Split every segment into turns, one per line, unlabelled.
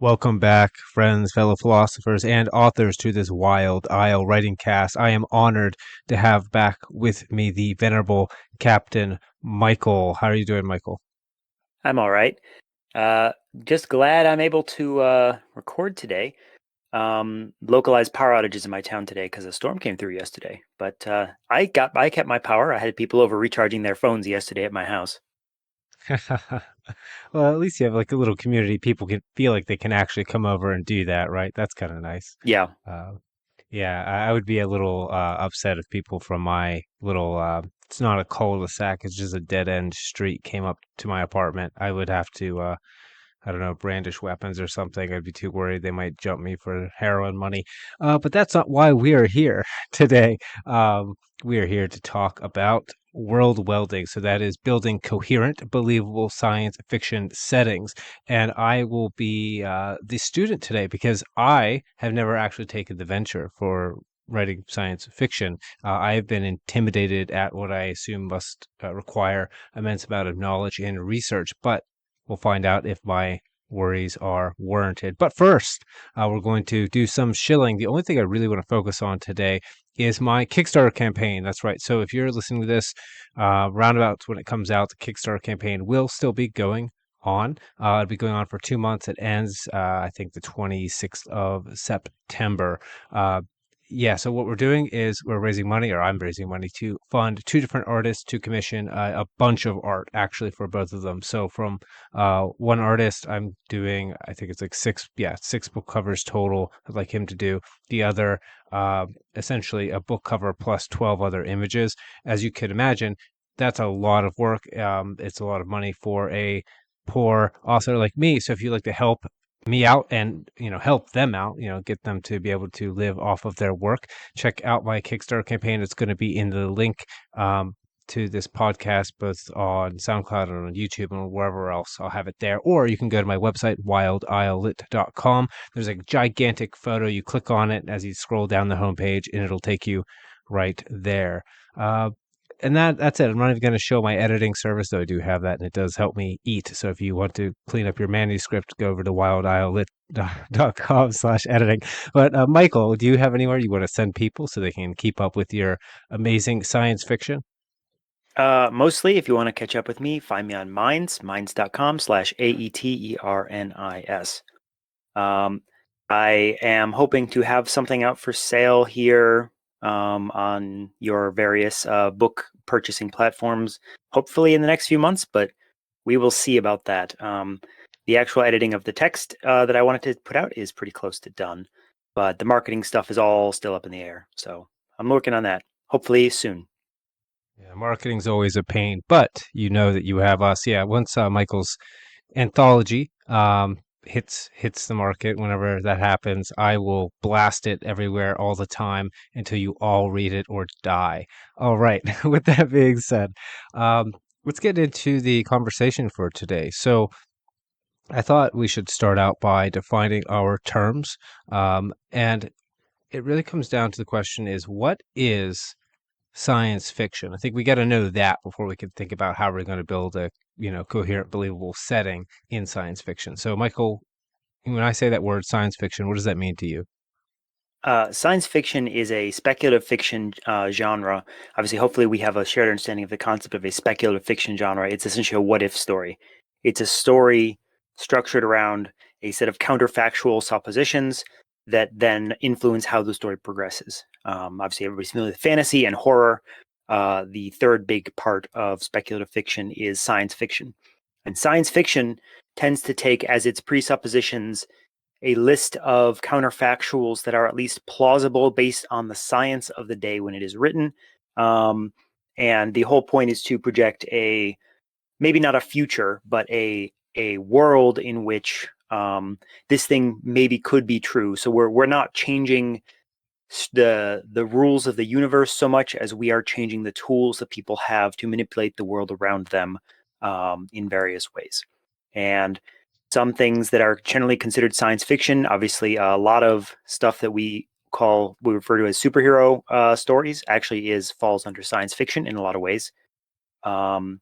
Welcome back, friends, fellow philosophers, and authors to this Wild Isle writing cast. I am honored to have back with me the venerable Captain Michael. How are you doing, Michael?
I'm all right. Uh, just glad I'm able to record today. Localized power outages in my town today because a storm came through yesterday. But I kept my power. I had people over recharging their phones yesterday at my house.
Well, at least you have like a little community. People can feel like they can actually come over and do that, right? That's kind of nice.
Yeah.
Uh, yeah, I would be a little upset if people from my little, it's not a cul-de-sac, it's just a dead end street came up to my apartment. I would have to I don't know, brandish weapons or something. I'd be too worried they might jump me for heroin money. But that's not why we are here today. We are here to talk about world welding. So that is building coherent, believable science fiction settings. And I will be the student today because I have never actually taken the venture for writing science fiction. I have been intimidated at what I assume must require immense amount of knowledge and research, but we'll find out if my worries are warranted. But first, we're going to do some shilling. The only thing I really want to focus on today is my Kickstarter campaign. That's right. So if you're listening to this roundabout when it comes out, the Kickstarter campaign will still be going on. It'll be going on for 2 months. It ends, I think, the 26th of September. Yeah, so what we're doing is we're raising money, or I'm raising money to fund two different artists to commission a bunch of art actually for both of them. So from one artist, I'm doing, I think it's like six book covers total. I'd like him to do the other, essentially a book cover plus 12 other images. As you could imagine, that's a lot of work. It's a lot of money for a poor author like me. So if you'd like to help me out and help them out, get them to be able to live off of their work, check out my Kickstarter campaign. It's going to be in the link to this podcast, both on SoundCloud and on YouTube and wherever else. I'll have it there. Or you can go to my website, wildislet.com. There's a gigantic photo. You click on it as you scroll down the homepage, and it'll take you right there. And that's it. I'm not even going to show my editing service, though I do have that, and it does help me eat. So if you want to clean up your manuscript, go over to wildislet.com/editing. But Michael, do you have anywhere you want to send people so they can keep up with your amazing science fiction?
Mostly, if you want to catch up with me, find me on minds.com/Aeternis. Um, I am hoping to have something out for sale here on your various book purchasing platforms, hopefully in the next few months, but we will see about that. The actual editing of the text that I wanted to put out is pretty close to done, but the marketing stuff is all still up in the air. So I'm working on that, hopefully soon.
Yeah, marketing's always a pain, but you know that you have us. Yeah, once Michael's anthology hits the market, whenever that happens, I will blast it everywhere all the time until you all read it or die. All right. With that being said, let's get into the conversation for today. So I thought we should start out by defining our terms, and it really comes down to the question: is what is science fiction? I think we got to know that before we can think about how we're going to build a coherent, believable setting in science fiction. So, Michael, when I say that word science fiction, what does that mean to you?
Science fiction is a speculative fiction genre. Obviously, hopefully, we have a shared understanding of the concept of a speculative fiction genre. It's essentially a what if story. It's a story structured around a set of counterfactual suppositions that then influence how the story progresses. Obviously, everybody's familiar with fantasy and horror. The third big part of speculative fiction is science fiction. And science fiction tends to take as its presuppositions a list of counterfactuals that are at least plausible based on the science of the day when it is written. Um, and the whole point is to project a maybe not a future, but a world in which this thing maybe could be true. So we're not changing the rules of the universe so much as we are changing the tools that people have to manipulate the world around them in various ways. And some things that are generally considered science fiction, obviously, a lot of stuff that we refer to as superhero stories actually is falls under science fiction in a lot of ways. Um,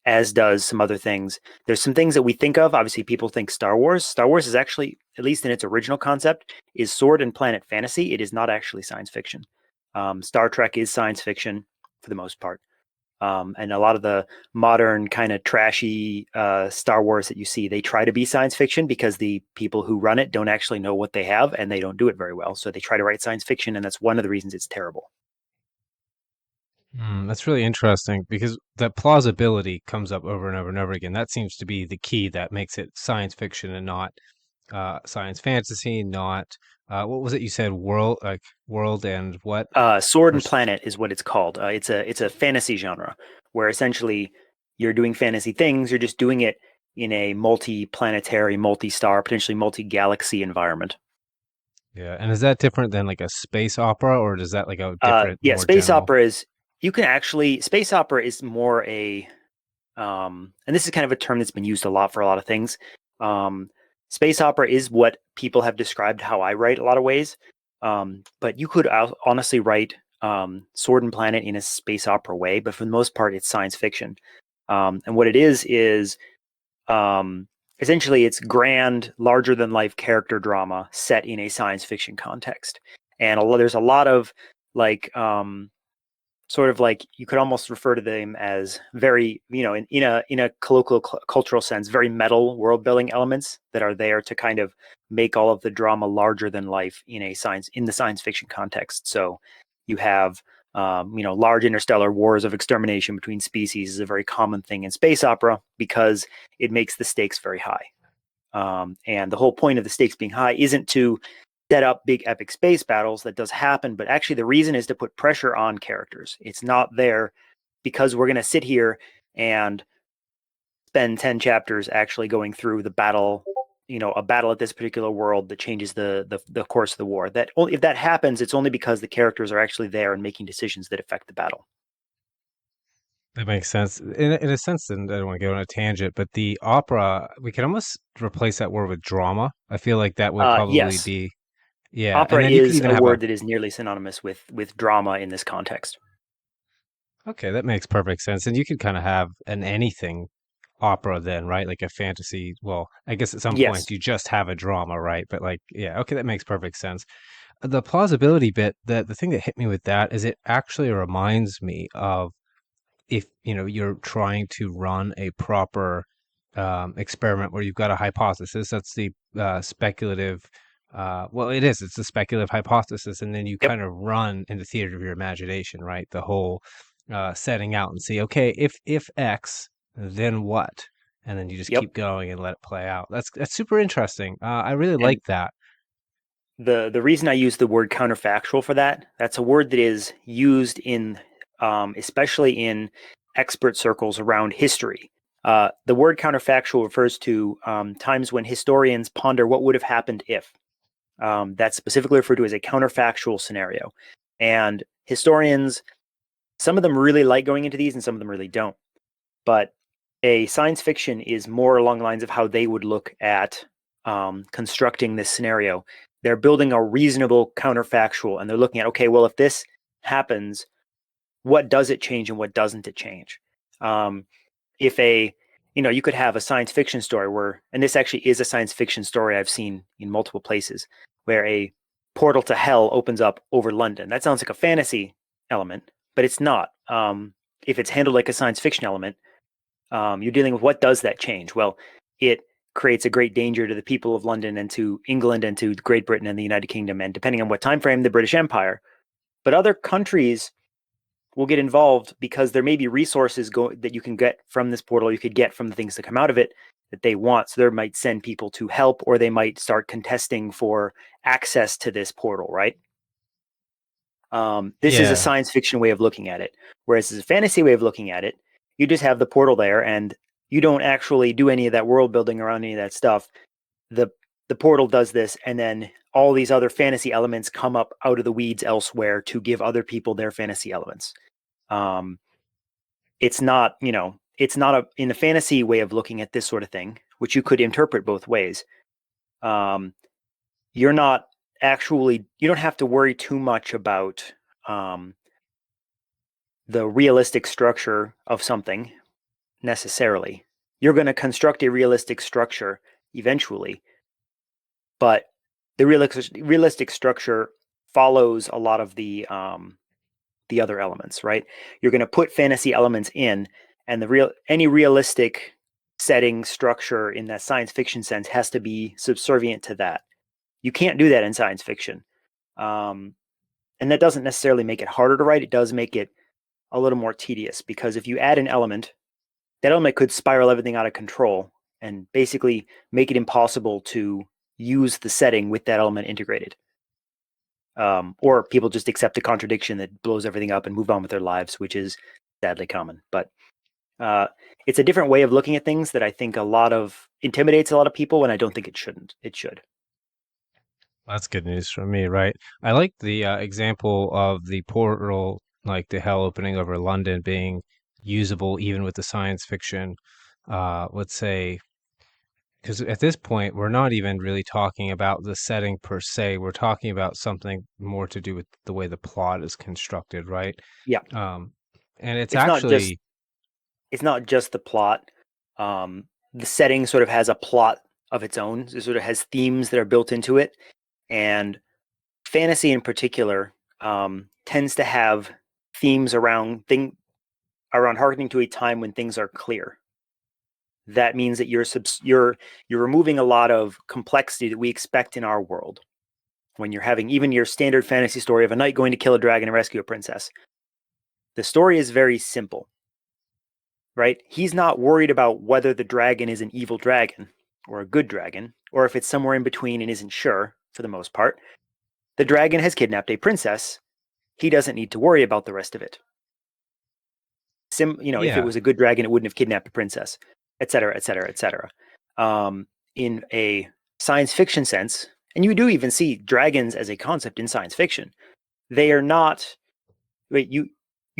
as does some other things. There's some things that we think of. Obviously, people think Star Wars. Star Wars is actually, at least in its original concept, is sword and planet fantasy. It is not actually science fiction. Star Trek is science fiction for the most part. And a lot of the modern kind of trashy Star Wars that you see, they try to be science fiction because the people who run it don't actually know what they have and they don't do it very well. So they try to write science fiction, and that's one of the reasons it's terrible.
That's really interesting because that plausibility comes up over and over and over again. That seems to be the key that makes it science fiction and not science fantasy, not what was it you said? World and what?
Sword
Or
and Planet is what it's called. It's a fantasy genre where essentially you're doing fantasy things. You're just doing it in a multi-planetary, multi-star, potentially multi-galaxy environment.
yeah, and is that different than like a space opera, or does that like a different,
Yeah,
more
space
general?
opera is you can actually space opera is more and this is kind of a term that's been used a lot for a lot of things. Um, Space opera is what people have described how I write a lot of ways. But you could honestly write Sword and Planet in a space opera way, but for the most part, it's science fiction. And what it is um, essentially it's grand, larger than life character drama set in a science fiction context. And there's a lot of like sort of like you could almost refer to them as very, in a colloquial cultural sense, very metal world building elements that are there to kind of make all of the drama larger than life in the science fiction context. So you have large interstellar wars of extermination between species is a very common thing in space opera because it makes the stakes very high. And the whole point of the stakes being high isn't to set up big epic space battles. That does happen, but actually the reason is to put pressure on characters. It's not there because we're going to sit here and spend 10 chapters actually going through the battle, a battle at this particular world that changes the course of the war. That only if that happens, it's only because the characters are actually there and making decisions that affect the battle.
That makes sense. In a sense, and I don't want to go on a tangent, but the opera, we can almost replace that word with drama. I feel like that would probably
Yes,
be, yeah. And
opera
then you could
is
even
a
have a,
word that is nearly synonymous with drama in this context.
okay, that makes perfect sense. And you could kind of have an anything opera then, right? Like a fantasy. Well, I guess at some
Yes.
points you just have a drama, right? But like, yeah, okay, that makes perfect sense. The plausibility bit, the thing that hit me with that is it actually reminds me of if you're trying to run a proper experiment where you've got a hypothesis. That's the speculative. Well, it's a speculative hypothesis, and then you
Yep.
kind of run in the theater of your imagination, right? The whole setting out and see, okay, if X, then what? And then you just
Yep.
keep going and let it play out. That's super interesting. I really like
And
that.
the reason I use the word counterfactual for that, that's a word that is used in especially in expert circles around history. The word counterfactual refers to times when historians ponder what would have happened if. That's specifically referred to as a counterfactual scenario. And historians, some of them really like going into these, and some of them really don't. But a science fiction is more along the lines of how they would look at constructing this scenario. They're building a reasonable counterfactual, and they're looking at, okay, well, if this happens, what does it change and what doesn't it change? Um, if you could have a science fiction story where, and this actually is a science fiction story I've seen in multiple places, where a portal to hell opens up over London. That sounds like a fantasy element, but it's not. If it's handled like a science fiction element, you're dealing with what does that change? Well, it creates a great danger to the people of London and to England and to Great Britain and the United Kingdom, and depending on what time frame, the British Empire. But other countries will get involved because there may be resources that you can get from this portal, you could get from the things that come out of it that they want. So they might send people to help, or they might start contesting for access to this portal, right? This is a
Yeah,
science fiction way of looking at it, whereas as a fantasy way of looking at it, you just have the portal there, and you don't actually do any of that world building around any of that stuff. the The portal does this, and then all these other fantasy elements come up out of the weeds elsewhere to give other people their fantasy elements. Um, it's not, it's not a in the fantasy way of looking at this sort of thing, which you could interpret both ways. Um, you're not you don't have to worry too much about um, the realistic structure of something necessarily. You're going to construct a realistic structure eventually, but the realistic structure follows a lot of the other elements, right? You're going to put fantasy elements in, and any realistic setting structure in that science fiction sense has to be subservient to that. You can't do that in science fiction, and that doesn't necessarily make it harder to write. It does make it a little more tedious because if you add an element, that element could spiral everything out of control and basically make it impossible to use the setting with that element integrated. Or people just accept a contradiction that blows everything up and move on with their lives, which is sadly common. But uh, it's a different way of looking at things that I think intimidates a lot of people, and I don't think it shouldn't. It should.
That's good news for me, right? I like the example of the portal, like the hell opening over London, being usable even with the science fiction, let's say, because at this point, we're not even really talking about the setting per se. We're talking about something more to do with the way the plot is constructed, right?
Yeah,
Um, and it's
it's not just
actually,
it's not just the plot. The setting sort of has a plot of its own. It sort of has themes that are built into it, and fantasy in particular tends to have themes around harkening to a time when things are clear. That means that you're removing a lot of complexity that we expect in our world when you're having even your standard fantasy story of a knight going to kill a dragon and rescue a princess. The story is very simple, right? He's not worried about whether the dragon is an evil dragon or a good dragon, or if it's somewhere in between and isn't sure for the most part. The dragon has kidnapped a princess. He doesn't need to worry about the rest of it. If it
yeah,
was a good dragon, it wouldn't have kidnapped a princess, et cetera, et cetera, et cetera. In a science fiction sense, and you do even see dragons as a concept in science fiction. They are not. Wait, you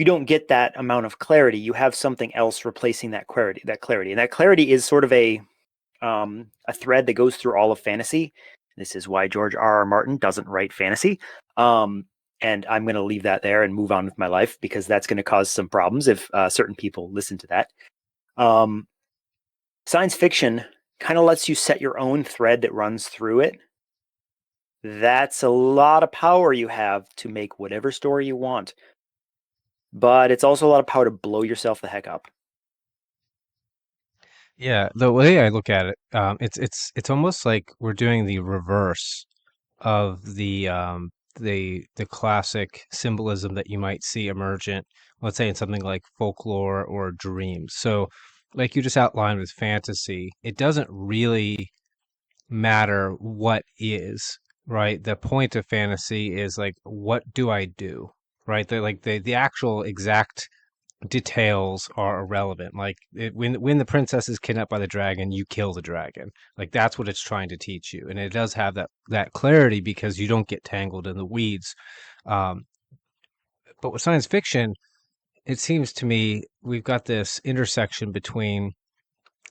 don't get that amount of clarity. You have something else replacing that clarity. And that clarity is sort of a thread that goes through all of fantasy. This is why George R. R. Martin doesn't write fantasy. And I'm going to leave that there and move on with my life because that's going to cause some problems if certain people listen to that. Um, Science fiction kind of lets you set your own thread that runs through it. That's a lot of power you have to make whatever story you want, but it's also a lot of power to blow yourself the heck up.
yeah. The way I look at it, it's almost like we're doing the reverse of the classic symbolism that you might see emergent, let's say in something like folklore or dreams. So, like you just outlined with fantasy, it doesn't really matter what is, right? The point of fantasy is like, what do I do? Right? The actual exact details are irrelevant. Like when the princess is kidnapped by the dragon, you kill the dragon. Like that's what it's trying to teach you, and it does have that clarity because you don't get tangled in the weeds. Um, but with science fiction, it seems to me we've got this intersection between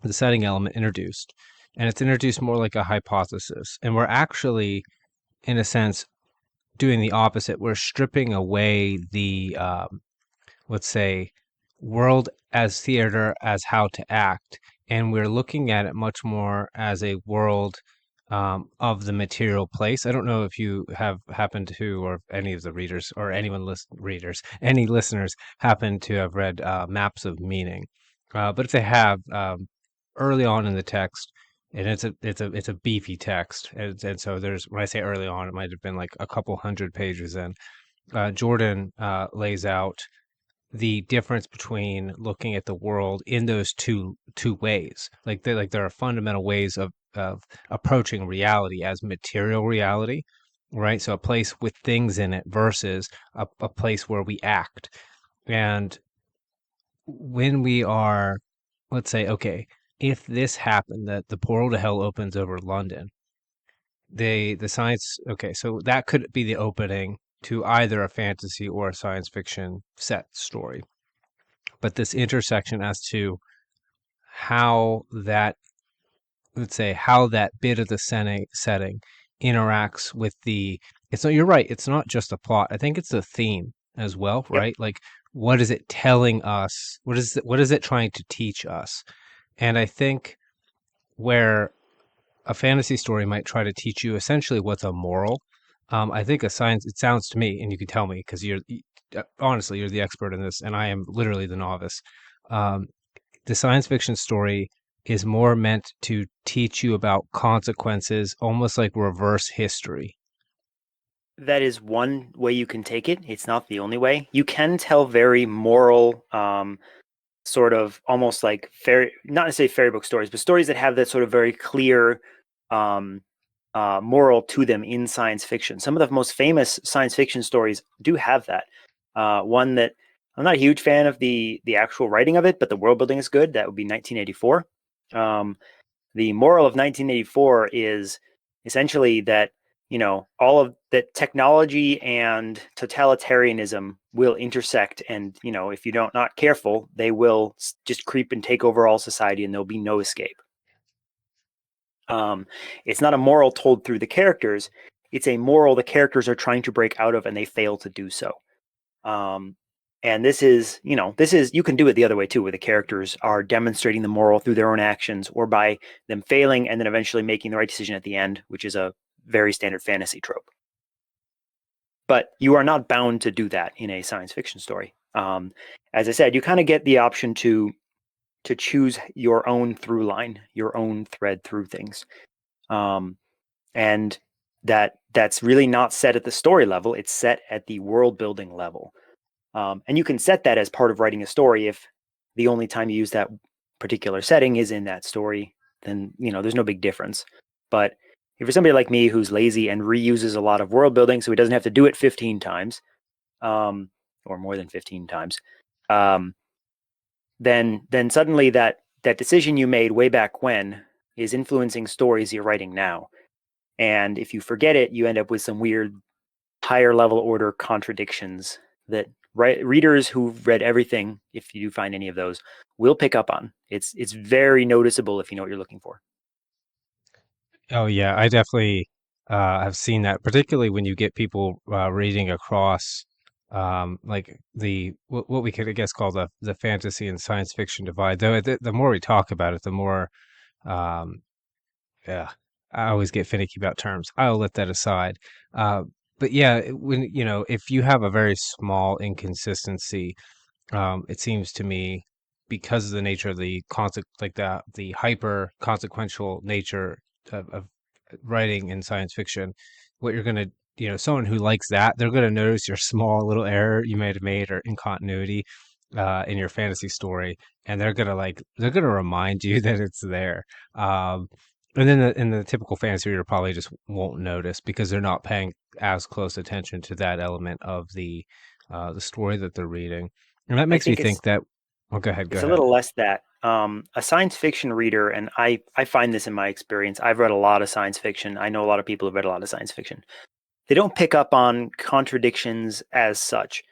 the setting element introduced, and it's introduced more like a hypothesis, and we're actually, in a sense, doing the opposite. We're stripping away the let's say, world as theater as how to act. And we're looking at it much more as a world of the material place. I don't know if you have happened to, or if any of the readers, or anyone readers, any listeners happen to have read Maps of Meaning. But if they have, early on in the text, and it's a beefy text, and so there's when I say early on, it might have been like a couple hundred pages in. Jordan lays out the difference between looking at the world in those two ways. Like there are fundamental ways of approaching reality as material reality, right? So a place with things in it versus a place where we act. And when we are, let's say, okay, if this happened, that the portal to hell opens over London, the science, okay, so that could be the opening to either a fantasy or a science fiction set story. But this intersection as to how that, let's say, how that bit of the setting interacts with the, it's not, you're right, it's not just a plot. I think it's a theme as well,
Yep.
right? Like what is it telling us? What is it trying to teach us? And I think where a fantasy story might try to teach you essentially what's a moral. I think a science, it sounds to me, and you can tell me because honestly, you're the expert in this, and I am literally the novice. Um, the science fiction story is more meant to teach you about consequences, almost like reverse history.
That is one way you can take it. It's not the only way. You can tell very moral, sort of almost like fairy, not necessarily fairy book stories, but stories that have that sort of very clear um, moral to them in science fiction. Some of the most famous science fiction stories do have that. One that I'm not a huge fan of the actual writing of it, but the world building is good. That would be 1984. Um, the moral of 1984 is essentially that all of that technology and totalitarianism will intersect, and if you don't not careful, they will just creep and take over all society, and there'll be no escape. um, it's not a moral told through the characters, it's a moral the characters are trying to break out of and they fail to do so. um, and this is you can do it the other way too, where the characters are demonstrating the moral through their own actions or by them failing and then eventually making the right decision at the end, which is a very standard fantasy trope. But you are not bound to do that in a science fiction story. As I said, you kind of get the option to choose your own through line, your own thread through things. um, and that's really not set at the story level, it's set at the world building level. And you can set that as part of writing a story. If the only time you use that particular setting is in that story, then there's no big difference. But if you're somebody like me who's lazy and reuses a lot of world building so he doesn't have to do it 15 times, um, or more than 15 times, um, then suddenly that decision you made way back when is influencing stories you're writing now. And if you forget it, you end up with some weird higher level order contradictions that readers who've read everything, if you do find any of those, will pick up on. It's very noticeable if you know what you're looking for.
Oh yeah, I definitely have seen that, particularly when you get people reading across like what we could, I guess, call the fantasy and science fiction divide. Though the more we talk about it, the more um, yeah, I always get finicky about terms. I'll let that aside. Uh, but yeah, when if you have a very small inconsistency, it seems to me, because of the nature of like the hyper consequential nature of writing in science fiction, what you're gonna someone who likes that, they're gonna notice your small little error you might have made or incontinuity in your fantasy story, and they're gonna remind you that it's there. Um, and then in the typical fantasy reader probably just won't notice because they're not paying as close attention to that element of the story that they're reading. And that
I
makes me
think
think that. Oh, go
it's a
ahead.
little less that a science fiction reader, and I find this in my experience. I've read a lot of science fiction. I know a lot of people who've read a lot of science fiction. They don't pick up on contradictions as such.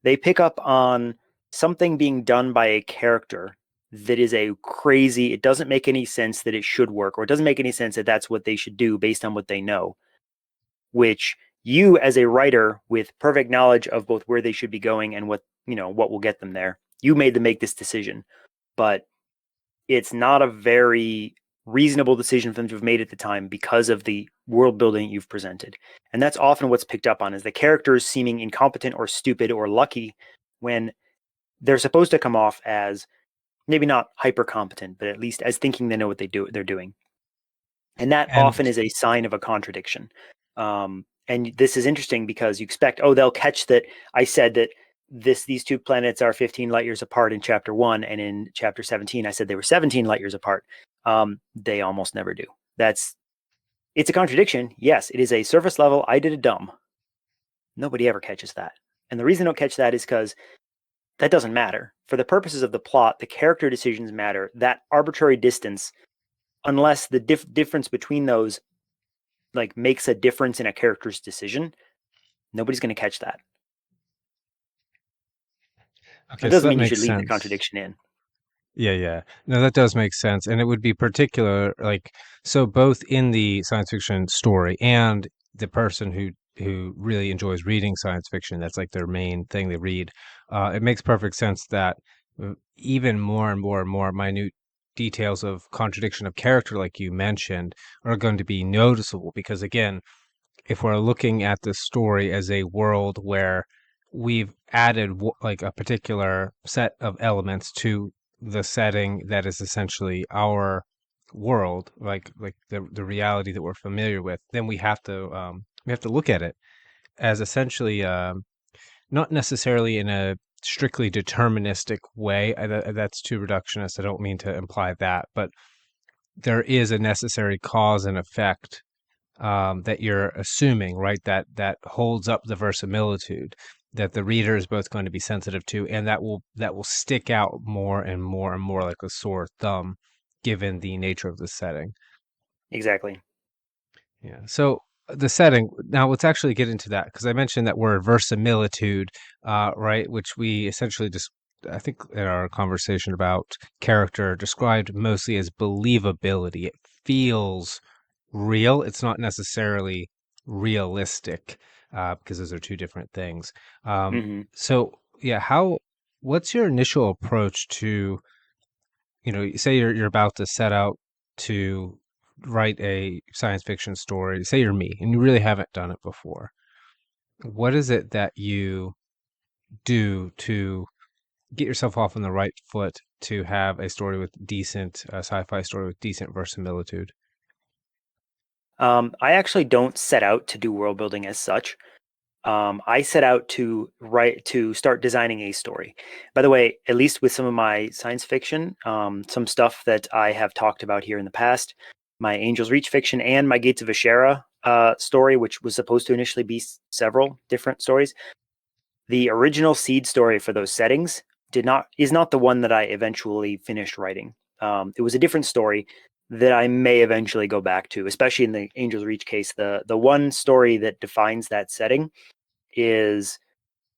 They pick up on something being done by a character that is a crazy, it doesn't make any sense that it should work, or it doesn't make any sense that that's what they should do based on what they know, which you as a writer with perfect knowledge of both where they should be going and what will get them there, you made them make this decision. But it's not a very reasonable decision for them to have made at the time because of the world building you've presented. And that's often what's picked up on, is the characters seeming incompetent or stupid or lucky when they're supposed to come off as maybe not hyper competent, but at least as thinking they know what they're doing. And that often
And
is a sign of a contradiction. And this is interesting because you expect, oh, they'll catch that I said that these two planets are 15 light years apart in chapter 1, and in chapter 17 I said they were 17 light years apart. They almost never do. It's a contradiction. Yes, it is a surface level I did a dumb. Nobody ever catches that. And the reason they don't catch that is because that doesn't matter. For the purposes of the plot, the character decisions matter. That arbitrary distance, unless the difference between those like makes a difference in a character's decision, nobody's going to catch that. That
okay, so
doesn't
that
mean you should
makes
leave the
sense.
contradiction in.
Yeah, yeah. No, that does make sense. And it would be particular, like, so both in the science fiction story and the person who who really enjoys reading science fiction, that's like their main thing they read, it makes perfect sense that even more and more and more minute details of contradiction of character, like you mentioned, are going to be noticeable because, again, if we're looking at this story as a world where we've added like a particular set of elements to the setting that is essentially our world, like the reality that we're familiar with, then we have to look at it as essentially not necessarily in a strictly deterministic way. That's too reductionist. I don't mean to imply that, but there is a necessary cause and effect that you're assuming, right? That holds up the verisimilitude that the reader is both going to be sensitive to, and that will stick out more and more and more like a sore thumb, given the nature of the setting.
Exactly.
Yeah. So the setting. Now let's actually get into that because I mentioned that word verisimilitude, right? Which we essentially just, I think, in our conversation about character, described mostly as believability. It feels real. It's not necessarily realistic because those are two different things.
Hmm.
So yeah, what's your initial approach to, say you're about to set out to write a science fiction story. Say you're me and you really haven't done it before. What is it that you do to get yourself off on the right foot to have a story with decent sci-fi story with decent verisimilitude?
I actually don't set out to do world building as such. I set out to start designing a story. By the way, at least with some of my science fiction, some stuff that I have talked about here in the past, my Angels Reach fiction and my Gates of Ashera story, which was supposed to initially be several different stories. The original seed story for those settings did not is not the one that I eventually finished writing. It was a different story that I may eventually go back to, especially in the Angels Reach case. The one story that defines that setting is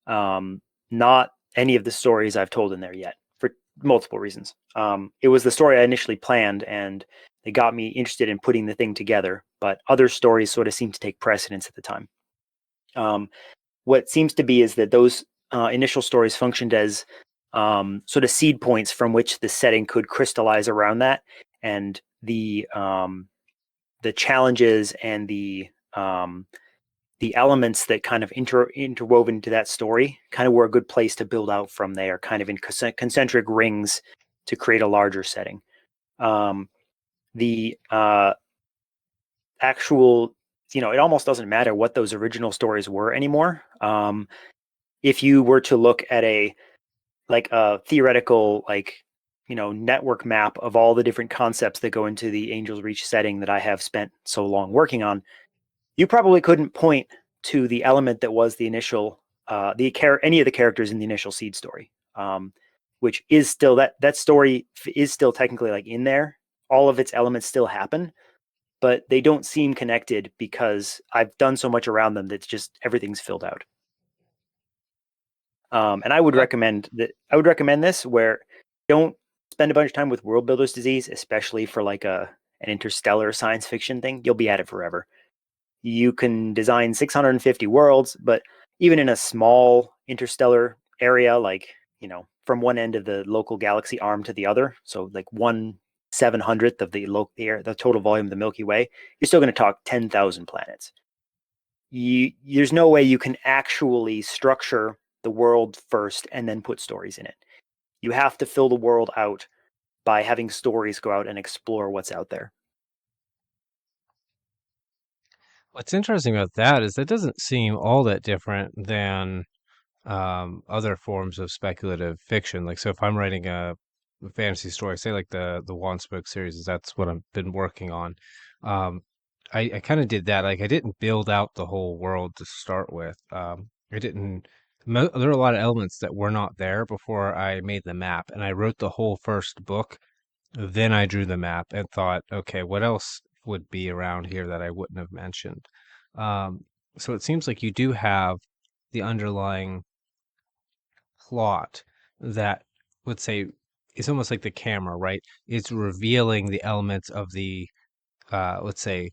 not any of the stories I've told in there yet for multiple reasons. It was the story I initially planned, and they got me interested in putting the thing together, but other stories sort of seemed to take precedence at the time. Um, what seems to be is that those initial stories functioned as sort of seed points from which the setting could crystallize around that, and the challenges and the elements that kind of interwoven into that story kind of were a good place to build out from there, kind of in concentric rings to create a larger setting. The actual, it almost doesn't matter what those original stories were anymore. If you were to look at a theoretical network map of all the different concepts that go into the Angels Reach setting that I have spent so long working on, you probably couldn't point to the element that was the initial any of the characters in the initial seed story, which is still that story is still technically like in there. All of its elements still happen, but they don't seem connected because I've done so much around them that just everything's filled out. And I would
That
recommend that. I would recommend this where don't spend a bunch of time with world builders disease, especially for like an interstellar science fiction thing. You'll be at it forever. You can design 650 worlds, but even in a small interstellar area, like, from one end of the local galaxy arm to the other, so like 1/700th of the total volume of the Milky Way, you're still going to talk 10,000 planets. There's no way you can actually structure the world first and then put stories in it. You have to fill the world out by having stories go out and explore what's out there.
What's interesting about that is that doesn't seem all that different than other forms of speculative fiction. Like, so if I'm writing a fantasy story, say like the Wanspoke series, that's what I've been working on. Um, I kind of did that. Like, I didn't build out the whole world to start with. I didn't. There are a lot of elements that were not there before I made the map, and I wrote the whole first book. Then I drew the map and thought, okay, what else would be around here that I wouldn't have mentioned? Um, so it seems like you do have the underlying plot that, let's say, it's almost like the camera, right? It's revealing the elements of the let's say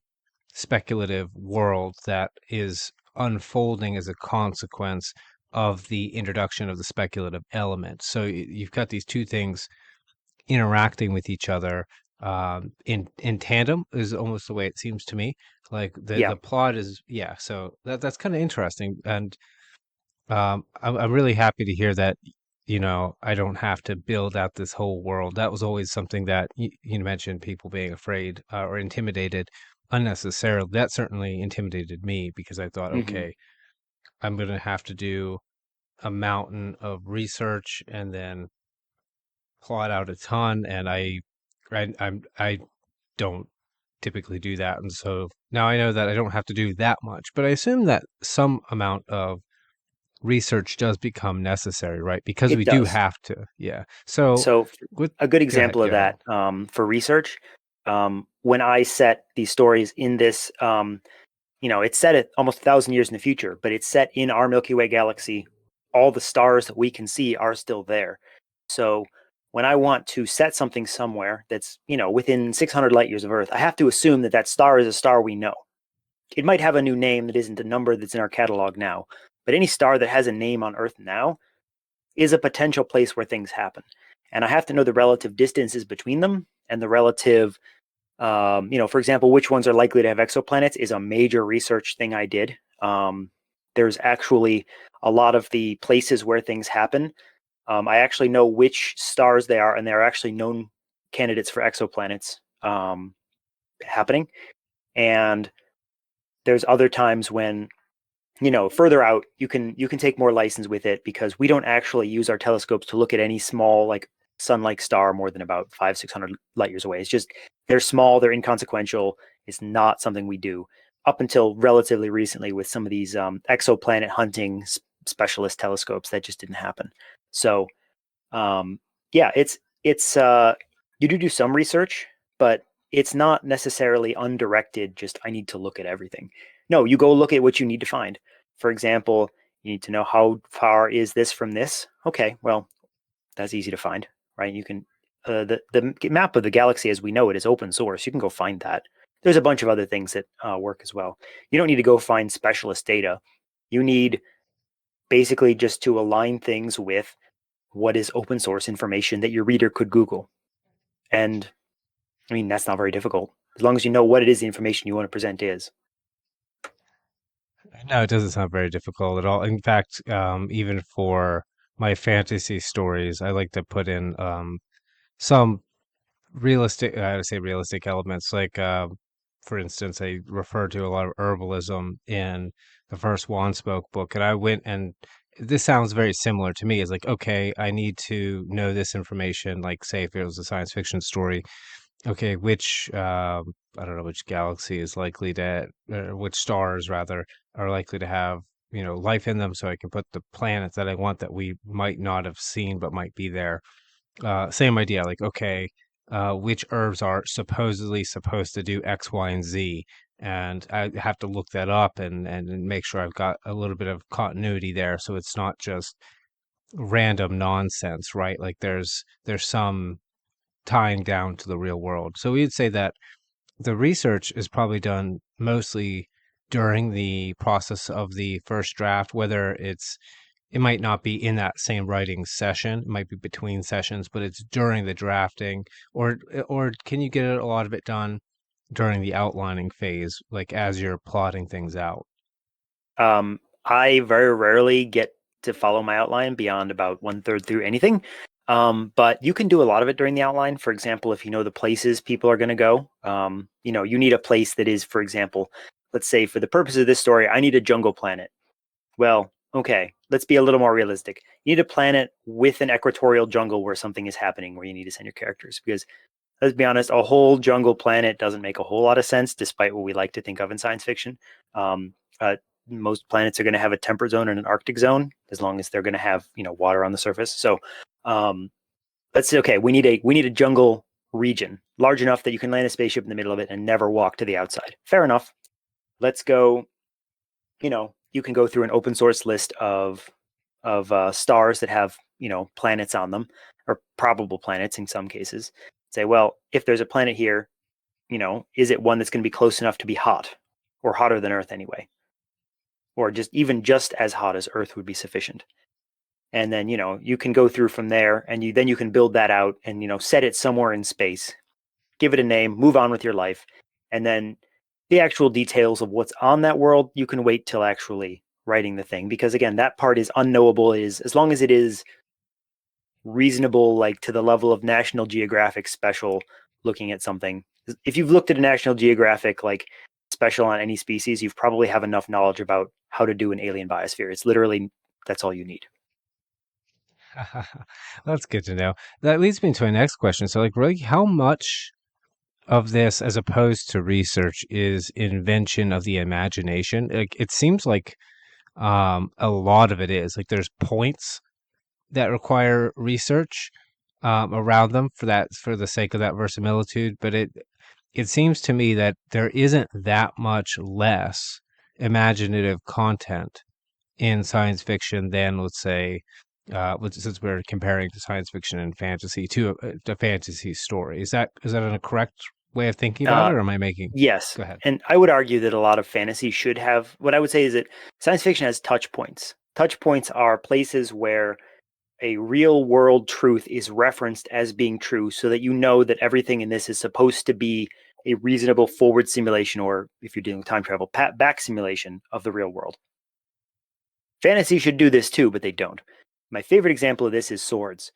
speculative world that is unfolding as a consequence of the introduction of the speculative element. So you've got these two things interacting with each other in tandem is almost the way it seems to me. Like
Yeah.
the plot is yeah. So that's kind of interesting, and I'm really happy to hear that. I don't have to build out this whole world. That was always something that you mentioned, people being afraid or intimidated unnecessarily. That certainly intimidated me because I thought,
Hmm.
okay, I'm going to have to do a mountain of research and then plot out a ton, and I don't typically do that, and so now I know that I don't have to do that much, but I assume that some amount of research does become necessary, right? Because
It
we do
does.
have to, yeah. So
So
with
a good
go ahead,
example of
go ahead.
that for research, when I set these stories in this, it's set at almost 1,000 years in the future, but it's set in our Milky Way galaxy. All the stars that we can see are still there. So when I want to set something somewhere that's, within 600 light years of Earth, I have to assume that that star is a star we know. It might have a new name that isn't a number that's in our catalog now, but any star that has a name on Earth now is a potential place where things happen. And I have to know the relative distances between them and the relative, for example, which ones are likely to have exoplanets is a major research thing I did. There's actually a lot of the places where things happen. I actually know which stars they are, and they're actually known candidates for exoplanets happening. And there's other times when further out you can take more license with it because we don't actually use our telescopes to look at any small like sun-like star more than about 500-600 light years away. It's just they're small, they're inconsequential. It's not something we do up until relatively recently with some of these exoplanet hunting specialist telescopes. That just didn't happen. So yeah, it's you do some research, but it's not necessarily undirected. Just I need to look at everything. No, you go look at what you need to find. For example, you need to know how far is this from this. Okay, well that's easy to find, right? You can the map of the galaxy as we know it is open source. You can go find that. There's a bunch of other things that work as well. You don't need to go find specialist data. You need basically just to align things with what is open source information that your reader could Google. And I mean, that's not very difficult as long as you know what it is the information you want to present is.
No, it doesn't sound very difficult at all. In fact, even for my fantasy stories, I like to put in some realistic, I would say realistic elements. Like, for instance, I refer to a lot of herbalism in the first Wanspoke book, and I went and this sounds very similar to me. It's like, okay, I need to know this information. Like, say, if it was a science fiction story, okay, which I don't know which galaxy is likely to, which stars rather are likely to have life in them, so I can put the planets that I want that we might not have seen but might be there. Same idea, like, okay, which herbs are supposedly supposed to do X, Y, and Z, and I have to look that up and make sure I've got a little bit of continuity there, so it's not just random nonsense, right? Like there's some tying down to the real world. So we'd say that the research is probably done mostly during the process of the first draft, whether it might not be in that same writing session, it might be between sessions, but it's during the drafting, or can you get a lot of it done during the outlining phase, like as you're plotting things out?
I very rarely get to follow my outline beyond about 1/3 through anything. But you can do a lot of it during the outline. For example, if you know the places people are going to go, you need a place that is, for example, let's say for the purpose of this story, I need a jungle planet. Well, okay, let's be a little more realistic. You need a planet with an equatorial jungle where something is happening where you need to send your characters. Because let's be honest, a whole jungle planet doesn't make a whole lot of sense, despite what we like to think of in science fiction. Um, uh, Most planets are going to have a temperate zone and an Arctic zone, as long as they're going to have water on the surface. So um, let's say, okay, we need a jungle region large enough that you can land a spaceship in the middle of it and never walk to the outside. Fair enough. Let's go. You can go through an open source list of stars that have planets on them or probable planets in some cases. Say, well, if there's a planet here, is it one that's going to be close enough to be hot or hotter than Earth anyway? or just as hot as Earth would be sufficient. And then you can go through from there, and you can build that out and set it somewhere in space, give it a name, move on with your life, and then the actual details of what's on that world you can wait till actually writing the thing, because again, that part is unknowable. It is, as long as it is reasonable, like to the level of National Geographic special looking at something. If you've looked at a National Geographic like special on any species, you've probably have enough knowledge about how to do an alien biosphere. It's literally, that's all you need.
That's good to know. That leads me to my next question. So, like, really, how much of this, as opposed to research, is invention of the imagination? Like, it seems like a lot of it is. Like, there's points that require research around them for that, for the sake of that verisimilitude. But it seems to me that there isn't that much less imaginative content in science fiction than, let's say, since we're comparing to science fiction and fantasy to a fantasy story. Is that a correct way of thinking about it,
Uh,
or am I making?
yes.
Go ahead.
And I would argue that a lot of fantasy should have, what I would say is that science fiction has touch points. Touch points are places where a real world truth is referenced as being true, so that that everything in this is supposed to be a reasonable forward simulation, or if you're dealing with time travel, back simulation of the real world. Fantasy should do this too, but they don't. My favorite example of this is swords.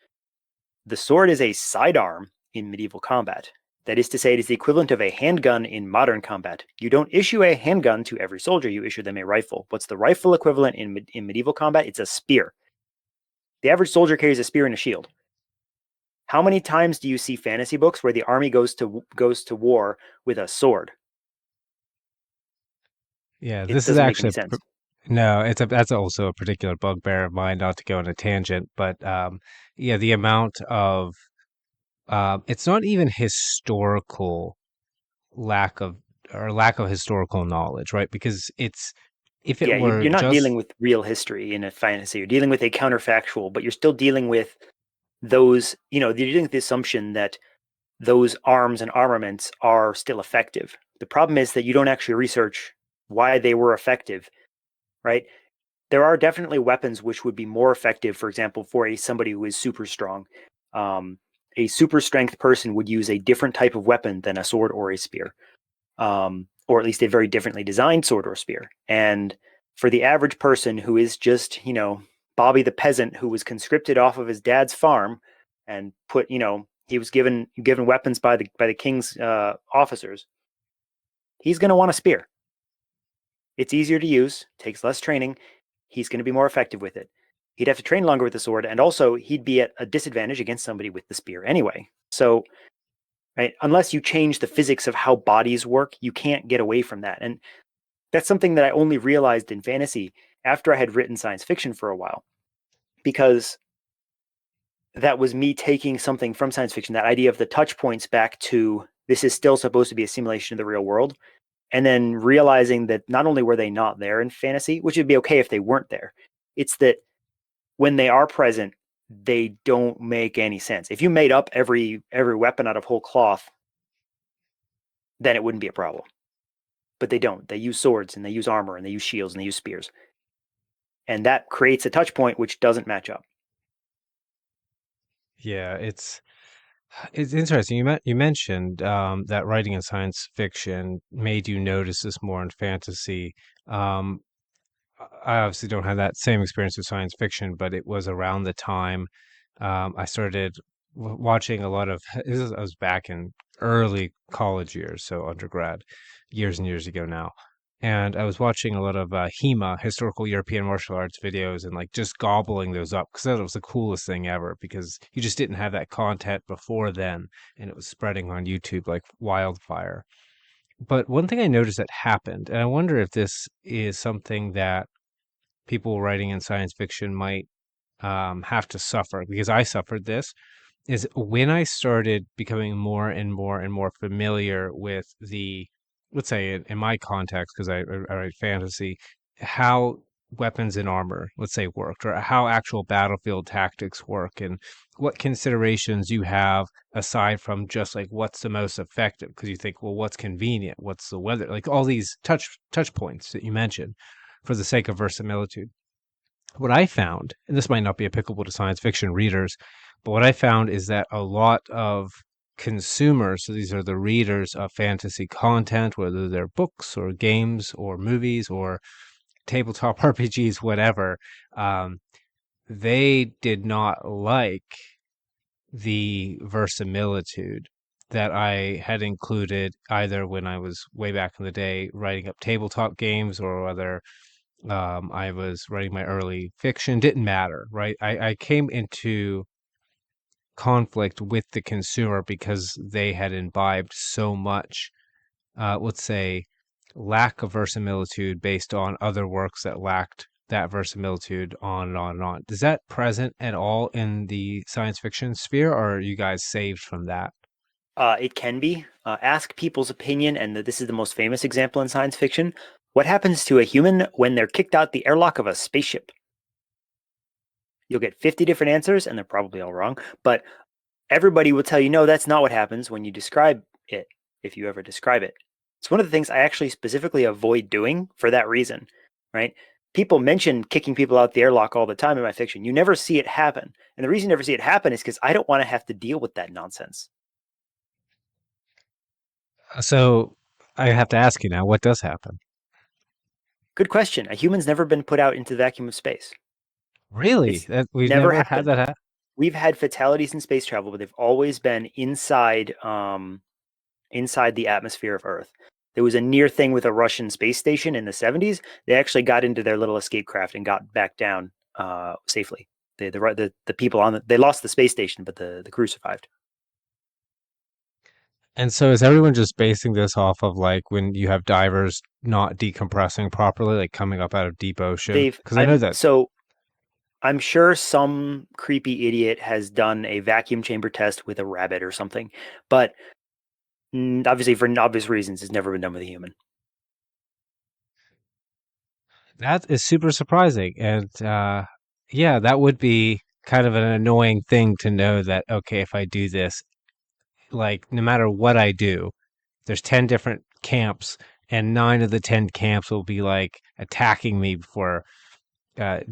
The sword is a sidearm in medieval combat. That is to say, it is the equivalent of a handgun in modern combat. You don't issue a handgun to every soldier, you issue them a rifle. What's the rifle equivalent in medieval combat? It's a spear. The average soldier carries a spear and a shield. How many times do you see fantasy books where the army goes to war with a sword?
Yeah,
It
this is
doesn't make any
actually
sense.
no. That's also a particular bugbear of mine. Not to go on a tangent, but yeah, the amount of it's not even historical lack of or lack of historical knowledge, right? Because it's if it
Yeah,
were
you're not dealing
just
with real history in a fantasy. You're dealing with a counterfactual, but you're still dealing with those, you're dealing with the assumption that those arms and armaments are still effective. The problem is that you don't actually research why they were effective, right? There are definitely weapons which would be more effective, for example, for somebody who is super strong. Um, a super strength person would use a different type of weapon than a sword or a spear, or at least a very differently designed sword or spear. And for the average person who is just, Bobby the peasant who was conscripted off of his dad's farm and put, he was given weapons by the king's officers, he's going to want a spear. It's easier to use, takes less training. He's going to be more effective with it. He'd have to train longer with the sword, and also he'd be at a disadvantage against somebody with the spear anyway. So, right, unless you change the physics of how bodies work, you can't get away from that. And that's something that I only realized in fantasy after I had written science fiction for a while, because that was me taking something from science fiction, that idea of the touch points, back to this is still supposed to be a simulation of the real world, and then realizing that not only were they not there in fantasy, which would be okay if they weren't there, it's that when they are present, they don't make any sense. If you made up every weapon out of whole cloth, then it wouldn't be a problem. But they don't. They use swords and they use armor and they use shields and they use spears, and that creates a touch point which doesn't match up.
yeah, it's interesting. You mentioned that writing in science fiction made you notice this more in fantasy. Um, I obviously don't have that same experience with science fiction, but it was around the time I started watching a lot of. I was back in early college years, so undergrad, years and years ago now. And I was watching a lot of HEMA, historical European martial arts videos, and like just gobbling those up because that was the coolest thing ever because you just didn't have that content before then, and it was spreading on YouTube like wildfire. But one thing I noticed that happened, and I wonder if this is something that people writing in science fiction might have to suffer because I suffered this is when I started becoming more and more and more familiar with the, let's say in my context, because I write fantasy, how weapons and armor, let's say, worked, or how actual battlefield tactics work, and what considerations you have aside from just like what's the most effective. Because you think, well, what's convenient, what's the weather, like all these touch points that you mentioned. for the sake of verisimilitude. What I found, and this might not be applicable to science fiction readers, but what I found is that a lot of consumers, so these are the readers of fantasy content, whether they're books or games or movies or tabletop RPGs, whatever, um, they did not like the verisimilitude that I had included either when I was way back in the day writing up tabletop games or whether I was writing my early fiction. Didn't matter, right? I came into conflict with the consumer because they had imbibed so much, let's say, lack of verisimilitude based on other works that lacked that verisimilitude, on and on and on. Is that present at all in the science fiction sphere, or are you guys saved from that?
It can be. Ask people's opinion, and this is the most famous example in science fiction. What happens to a human when they're kicked out the airlock of a spaceship? You'll get 50 different answers, and they're probably all wrong, but everybody will tell you, no, that's not what happens when you describe it, if you ever describe it. It's one of the things I actually specifically avoid doing for that reason, right? People mention kicking people out the airlock all the time in my fiction. You never see it happen. And the reason you never see it happen is because I don't want to have to deal with that nonsense.
So I have to ask you now, what does happen?
Good question. A human's never been put out into the vacuum of space.
Really?
It's
That we've
never
never had
happened.
that happen?
We've had fatalities in space travel, but they've always been inside the atmosphere of Earth. There was a near thing with a Russian space station in the 70s. They actually got into their little escape craft and got back down safely. The people on they lost the space station, but the crew survived.
And so is everyone just basing this off of like when you have divers not decompressing properly, like coming up out of deep ocean?
They've
Because I know that.
I'm sure some creepy idiot has done a vacuum chamber test with a rabbit or something, but obviously for obvious reasons, it's never been done with a human.
That is super surprising. And yeah, that would be kind of an annoying thing to know that, okay, if I do this, like no matter what I do, there's 10 different camps, and nine of the 10 camps will be like attacking me for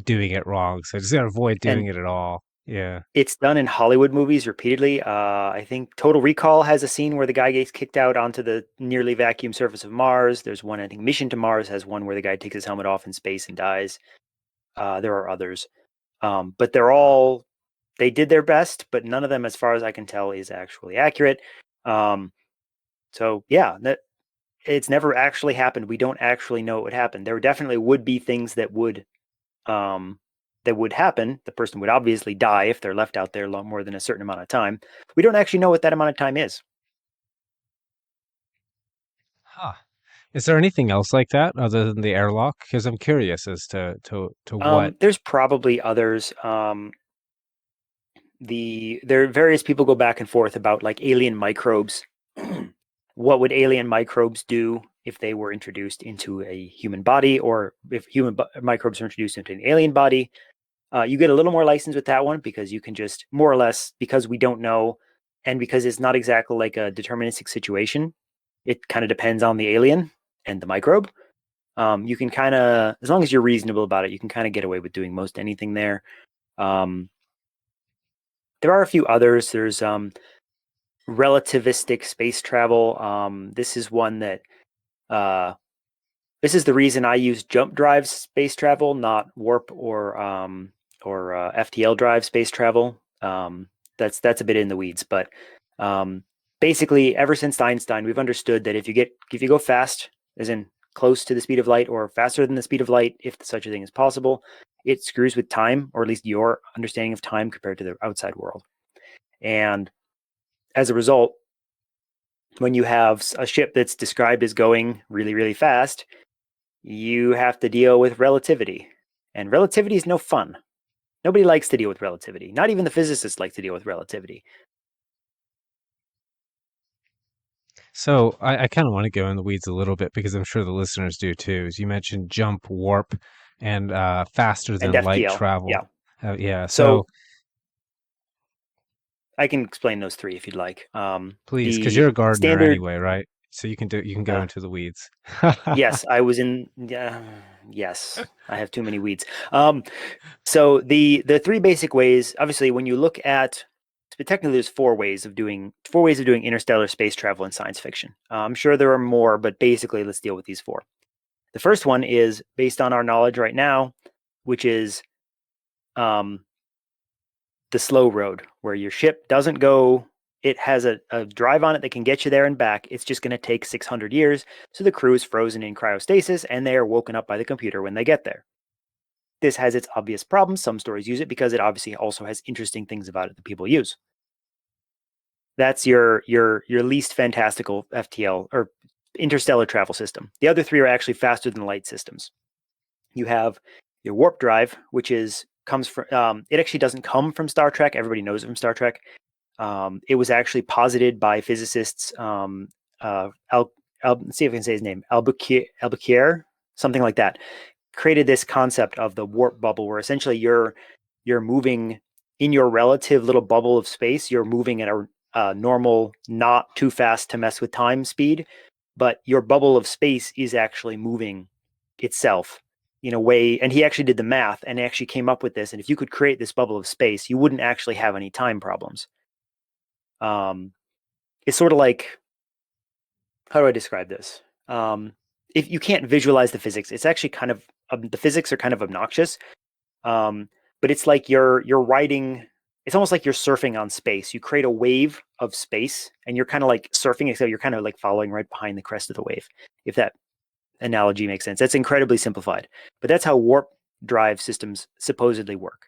doing it wrong. So just gotta avoid doing
And
it at all. Yeah.
it's done in Hollywood movies repeatedly. I think Total Recall has a scene where the guy gets kicked out onto the nearly vacuum surface of Mars. There's one, I think Mission to Mars has one where the guy takes his helmet off in space and dies. There are others. But they did their best, but none of them, as far as I can tell, is actually accurate. Um, so yeah, it's never actually happened. We don't actually know what would happen. There definitely would be things um, that would happen. The person would obviously die if they're left out there a lot more than a certain amount of time. We don't actually know what that amount of time is.
Huh. Is there anything else like that other than the airlock? Because I'm curious as to what.
There's probably others. There are various people go back and forth about like alien microbes. What would alien microbes do if they were introduced into a human body, or if microbes are introduced into an alien body? You get a little more license with that one because you can just more or less, because we don't know, and because it's not exactly like a deterministic situation. It kind of depends on the alien and the microbe. You can kind of, as long as you're reasonable about it, you can kind of get away with doing most anything there. Um, there are a few others. There's relativistic space travel. This is one that uh, this is the reason I use jump drive space travel, not warp or FTL drive space travel. That's a bit in the weeds, but um, basically, ever since Einstein, we've understood that if you go fast, as in close to the speed of light or faster than the speed of light, if such a thing is possible, it screws with time, or at least your understanding of time compared to the outside world. And as a result, when you have a ship that's described as going really, really fast, you have to deal with relativity. And relativity is no fun. Nobody likes to deal with relativity. Not even the physicists like to deal with relativity.
So I kind of want to go in the weeds a little bit because I'm sure the listeners do too. As you mentioned, jump, warp, and faster
And
than light
FTL,
travel.
yeah.
Yeah. So
So I can explain those three if you'd like.
please, because you're
The
a gardener
standard,
anyway, right? So you can go
Uh,
into the weeds.
yes, I was in. Yes, I have too many weeds. So the three basic ways, obviously, when you look at, but technically, there's four ways of doing interstellar space travel in science fiction. I'm sure there are more, but basically, let's deal with these four. The first one is based on our knowledge right now, which is um, the slow road, where your ship doesn't go. It has a drive on it that can get you there and back. It's just going to take 600 years. So the crew is frozen in cryostasis and they are woken up by the computer when they get there. This has its obvious problems. Some stories use it because it obviously also has interesting things about it that people use. That's your least fantastical FTL or interstellar travel system. The other three are actually faster than light systems. You have your warp drive, which is comes from it actually doesn't come from Star Trek. Everybody knows it from Star Trek. It was actually posited by physicists. Let's see if I can say his name. Albuquerque, something like that. Created this concept of the warp bubble, where essentially you're moving in your relative little bubble of space. You're moving at a normal, not too fast to mess with time speed, but your bubble of space is actually moving itself in a way. And he actually did the math and actually came up with this. And if you could create this bubble of space, you wouldn't actually have any time problems. Um, it's sort of like, how do I describe this? If you can't visualize the physics, it's actually kind of the physics are kind of obnoxious. Um, but it's like you're riding. It's almost like you're surfing on space. You create a wave of space, and you're kind of like surfing, except you're kind of like following right behind the crest of the wave. If that analogy makes sense, that's incredibly simplified, but that's how warp drive systems supposedly work.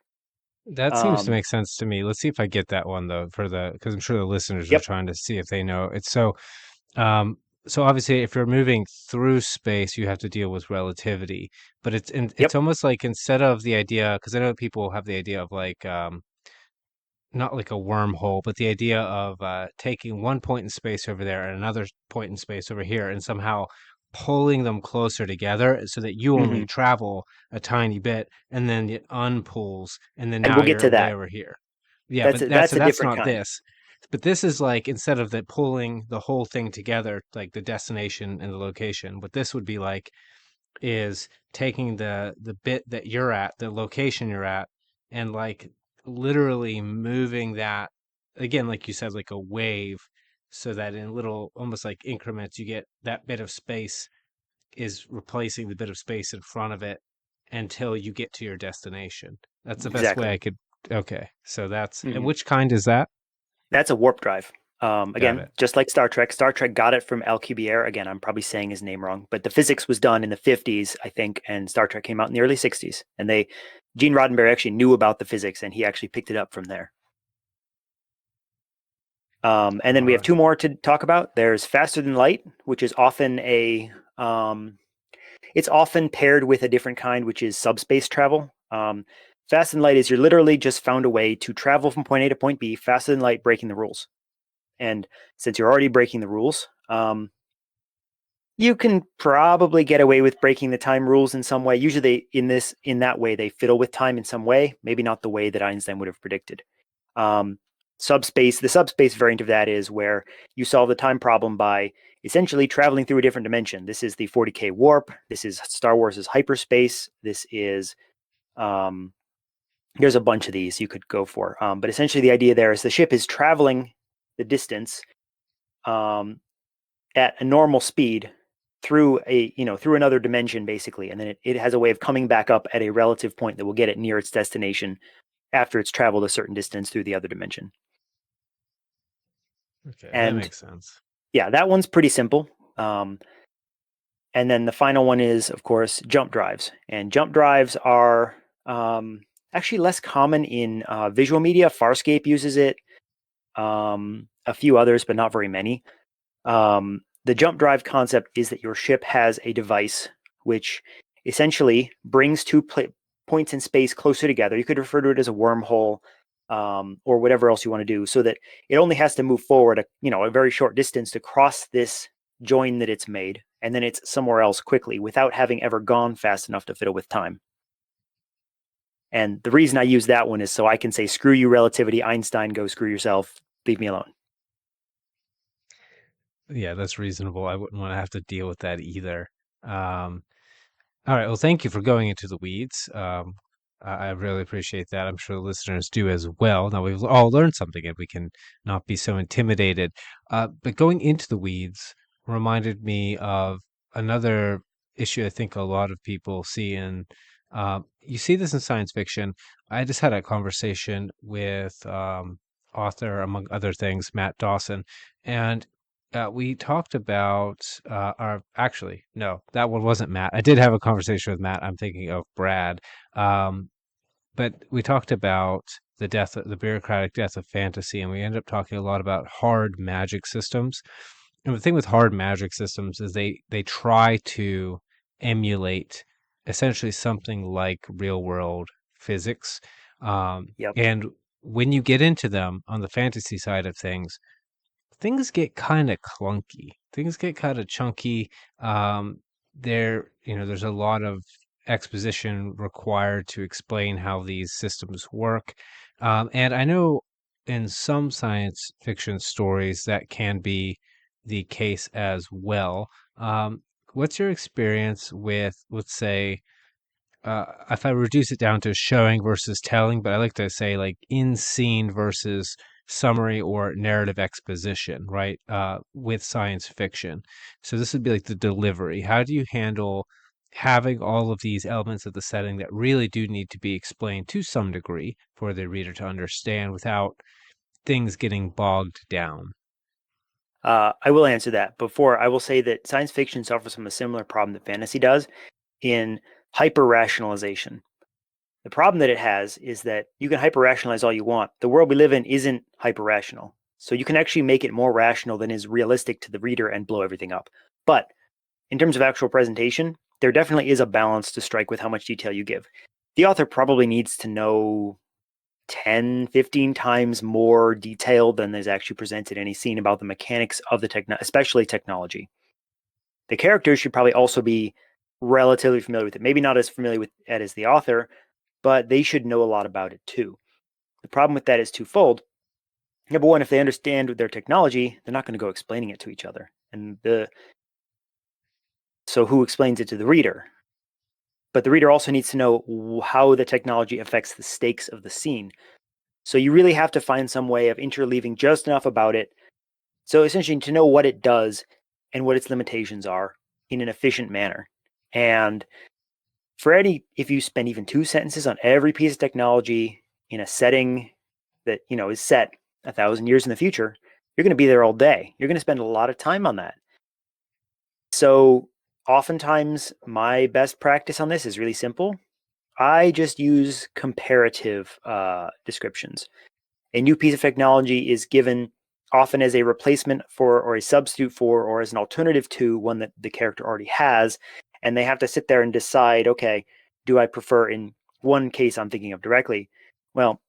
That seems to
Um,
make sense to me. Let's see if I get that one though, for the because I'm sure the listeners are
yep.
trying to see if they know. It's so so obviously if you're moving through space, you have to deal with relativity. But it's
Yep.
almost like instead of the idea, because I know people have the idea of like not like a wormhole, but the idea of taking one point in space over there and another point in space over here, and somehow pulling them closer together so that you only
Hmm.
travel a tiny bit, and then it unpulls, and then
And
now
we'll get
you're
to
way
that.
over here. Yeah,
That's
but
a,
that's
that's
so
a
that's
different
not
kind.
this. But this is like instead of the pulling the whole thing together, like the destination and the location, what this would be like is taking the bit that you're at, the location you're at, and like literally moving that again, like you said, like a wave, so that in little almost like increments, you get that bit of space is replacing the bit of space in front of it until you get to your destination. That's the best way I
Exactly.
could. Okay, so that's and
Hmm.
which kind is that?
That's a warp drive.
Got
Again,
it.
just like Star Trek, Star Trek got it from Alcubierre. Again, I'm probably saying his name wrong, but the physics was done in the 50s, I think, and Star Trek came out in the early 60s. And Gene Roddenberry actually knew about the physics, and he actually picked it up from there. And then
All
we have
right.
two more to talk about. There's faster than light, which is often it's often paired with a different kind, which is subspace travel. Fast and light is you're literally just found a way to travel from point A to point B faster than light, breaking the rules. And since you're already breaking the rules, you can probably get away with breaking the time rules in some way. Usually, in that way, they fiddle with time in some way. Maybe not the way that Einstein would have predicted. Um, the subspace variant of that is where you solve the time problem by essentially traveling through a different dimension. This is the 40K warp. This is Star Wars' hyperspace. This is there's a bunch of these you could go for. But essentially, the idea there is the ship is traveling the distance um, at a normal speed through through another dimension basically, and then it has a way of coming back up at a relative point that will get it near its destination after it's traveled a certain distance through the other dimension.
Okay, that
And
makes sense.
yeah, that one's pretty simple. um, and then the final one is of course jump drives, and jump drives are actually less common in visual media. Farscape uses it, a few others but not very many. The jump drive concept is that your ship has a device which essentially brings points in space closer together. You could refer to it as a wormhole, or whatever else you want to do, so that it only has to move forward a very short distance to cross this join that it's made, and then it's somewhere else quickly without having ever gone fast enough to fiddle with time. And the reason I use that one is so I can say, screw you, relativity, Einstein, go screw yourself, leave me alone.
Yeah, that's reasonable. I wouldn't want to have to deal with that either. Um, All right. Well, thank you for going into the weeds. I really appreciate that. I'm sure the listeners do as well. Now we've all learned something, and we can not be so intimidated. But going into the weeds reminded me of another issue I think a lot of people see in. You see this in science fiction. I just had a conversation with author, among other things, Matt Dawson, and we talked about our actually no, that one wasn't Matt. I did have a conversation with Matt. I'm thinking of Brad. Um, but we talked about the bureaucratic death of fantasy, and we ended up talking a lot about hard magic systems. And the thing with hard magic systems is they try to emulate essentially something like real world physics.
Yep.
And when you get into them on the fantasy side of things get kind of clunky. Things get kind of chunky. There's a lot of exposition required to explain how these systems work. And I know in some science fiction stories that can be the case as well. What's your experience with, let's say, if I reduce it down to showing versus telling, but I like to say like in scene versus summary or narrative exposition, right? With science fiction. So this would be like the delivery. How do you handle having all of these elements of the setting that really do need to be explained to some degree for the reader to understand without things getting bogged down?
I will answer that. Before, I will say that science fiction suffers from a similar problem that fantasy does in hyper rationalization. The problem that it has is that you can hyper rationalize all you want. The world we live in isn't hyper rational. So you can actually make it more rational than is realistic to the reader and blow everything up. But in terms of actual presentation, there definitely is a balance to strike with how much detail you give. The author probably needs to know 10, 15 times more detail than is actually presented in any scene about the mechanics of the especially technology. The characters should probably also be relatively familiar with it. Maybe not as familiar with it as the author, but they should know a lot about it too. The problem with that is twofold. Number one, if they understand their technology, they're not going to go explaining it to each other. So who explains it to the reader? But the reader also needs to know how the technology affects the stakes of the scene. So you really have to find some way of interleaving just enough about it. So essentially to know what it does and what its limitations are in an efficient manner. And if you spend even 2 sentences on every piece of technology in a setting that, is set 1,000 years in the future, you're going to be there all day. You're going to spend a lot of time on that. So oftentimes my best practice on this is really simple. I just use comparative descriptions. A new piece of technology is given often as a replacement for, or a substitute for, or as an alternative to one that the character already has. And they have to sit there and decide, okay, do I prefer, in one case I'm thinking of directly, well,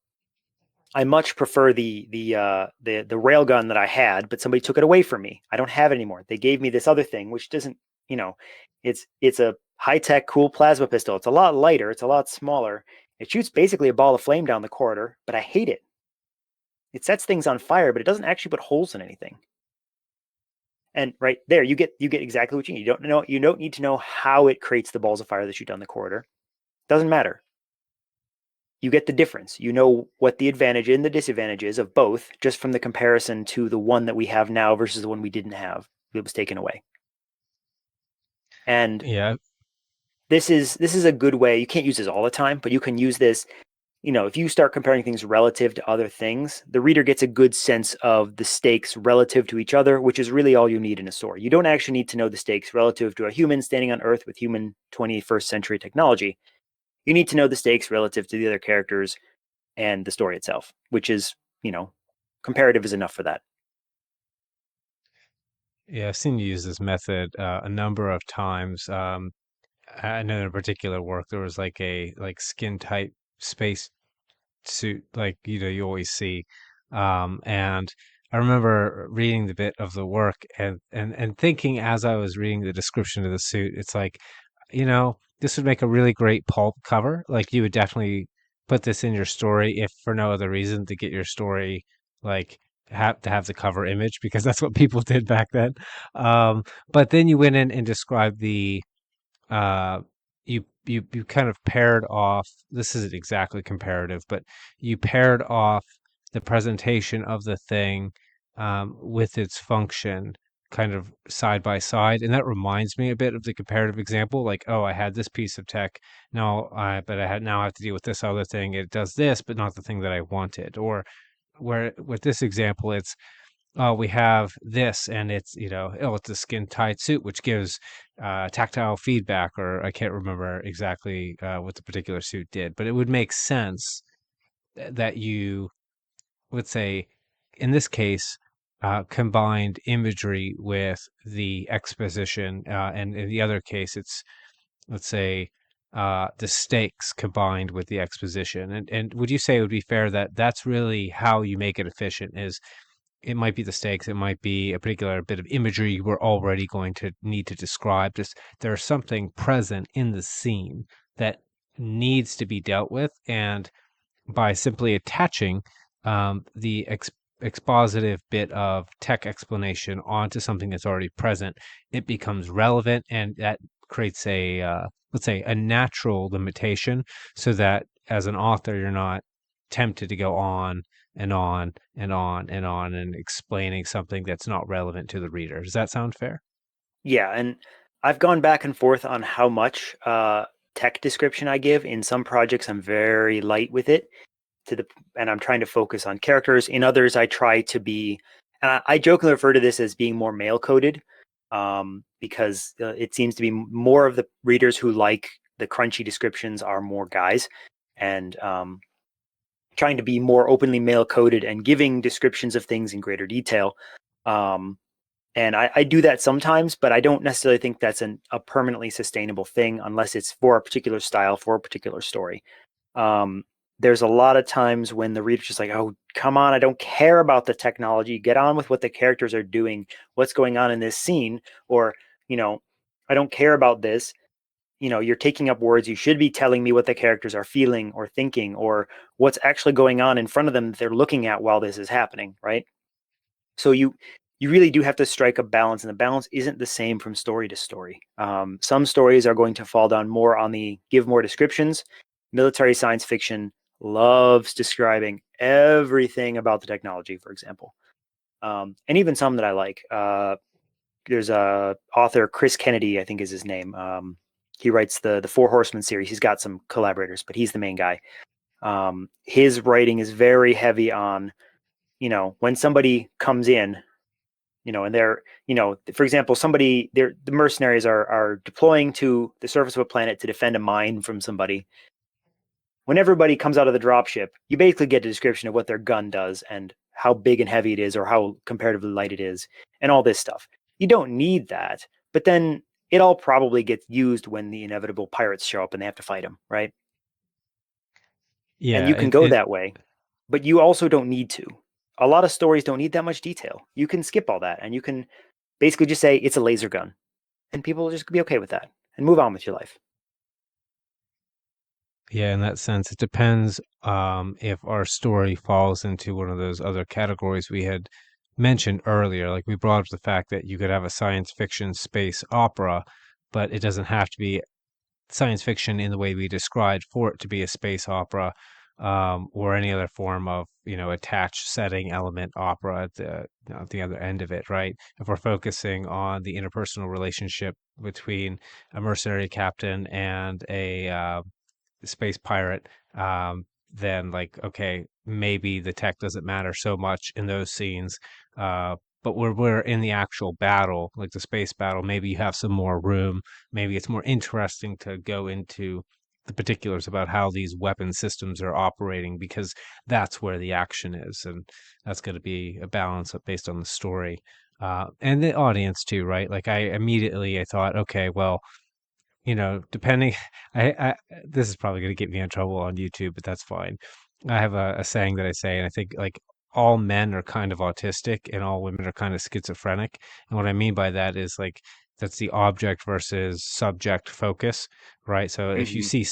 I much prefer the railgun that I had, but somebody took it away from me. I don't have it anymore. They gave me this other thing, which doesn't, you know, it's a high tech, cool plasma pistol. It's a lot lighter. It's a lot smaller. It shoots basically a ball of flame down the corridor, but I hate it. It sets things on fire, but it doesn't actually put holes in anything. And right there, you get exactly what you need. You don't need to know how it creates the balls of fire that shoot down the corridor. Doesn't matter. You get the difference. You know what the advantage and the disadvantage is of both, just from the comparison to the one that we have now versus the one we didn't have. It was taken away. And
Yeah,
this is a good way. You can't use this all the time, but you can use this. If you start comparing things relative to other things, the reader gets a good sense of the stakes relative to each other, which is really all you need in a story. You don't actually need to know the stakes relative to a human standing on Earth with human 21st century technology. You need to know the stakes relative to the other characters and the story itself, which is, comparative is enough for that.
yeah, I've seen you use this method a number of times. I know in a particular work there was like a like skin tight space suit like you always see, and I remember reading the bit of the work and thinking as I was reading the description of the suit, it's like, this would make a really great pulp cover. Like you would definitely put this in your story if for no other reason to get your story like have to have the cover image because that's what people did back then. But then you went in and described the uh, you kind of paired off. This isn't exactly comparative, but you paired off the presentation of the thing with its function, kind of side by side, and that reminds me a bit of the comparative example. Like, oh, I had this piece of tech, but I have to deal with this other thing. It does this, but not the thing that I wanted. Or where with this example, it's we have this and it's oh, it's a skin tight suit which gives tactile feedback, or I can't remember exactly what the particular suit did, but it would make sense that you would say in this case combined imagery with the exposition, and in the other case it's, let's say, the stakes combined with the exposition. And would you say it would be fair that that's really how you make it efficient? Is it might be the stakes, it might be a particular bit of imagery you were already going to need to describe. Just there's something present in the scene that needs to be dealt with, and by simply attaching the expositive bit of tech explanation onto something that's already present, it becomes relevant, and that creates a let's say a natural limitation, so that as an author you're not tempted to go on and on and on and on and explaining something that's not relevant to the reader. Does that sound fair?
Yeah, and I've gone back and forth on how much tech description I give. In some projects, I'm very light with it and I'm trying to focus on characters. In others, I try to be, and I jokingly refer to this as being more male coded, because it seems to be more of the readers who like the crunchy descriptions are more guys, and trying to be more openly male coded and giving descriptions of things in greater detail. Um, and I do that sometimes, but I don't necessarily think that's a permanently sustainable thing unless it's for a particular style, for a particular story. Um, there's a lot of times when the reader's just like, oh, come on, I don't care about the technology. Get on with what the characters are doing, what's going on in this scene, or, you know, I don't care about this. You're taking up words. You should be telling me what the characters are feeling or thinking, or what's actually going on in front of them that they're looking at while this is happening, right? So you really do have to strike a balance, and the balance isn't the same from story to story. Some stories are going to fall down more on the give more descriptions. Military science fiction loves describing everything about the technology, for example, and even some that I like. There's a author, Chris Kennedy, I think is his name. He writes the Four Horsemen series. He's got some collaborators, but he's the main guy. His writing is very heavy on, when somebody comes in, and they're, for example, the mercenaries are deploying to the surface of a planet to defend a mine from somebody. When everybody comes out of the dropship, you basically get a description of what their gun does and how big and heavy it is, or how comparatively light it is, and all this stuff. You don't need that, but then it all probably gets used when the inevitable pirates show up and they have to fight them, right? And
Yeah,
you can go that way, but you also don't need to. A lot of stories don't need that much detail. You can skip all that, and you can basically just say it's a laser gun, and people will just be okay with that and move on with your life.
yeah, in that sense, it depends if our story falls into one of those other categories we had mentioned earlier. Like we brought up the fact that you could have a science fiction space opera, but it doesn't have to be science fiction in the way we described for it to be a space opera, or any other form of attached setting element opera at the other end of it, right? If we're focusing on the interpersonal relationship between a mercenary captain and a space pirate, then like, okay, maybe the tech doesn't matter so much in those scenes. But we're in the actual battle, like the space battle, maybe you have some more room. Maybe it's more interesting to go into the particulars about how these weapon systems are operating, because that's where the action is, and that's going to be a balance based on the story, and the audience too, right? Like I thought, okay, well, depending, I this is probably going to get me in trouble on YouTube, but that's fine. I have a saying that I say, and I think like all men are kind of autistic and all women are kind of schizophrenic. And what I mean by that is like that's the object versus subject focus, right? So if you
Hmm.
see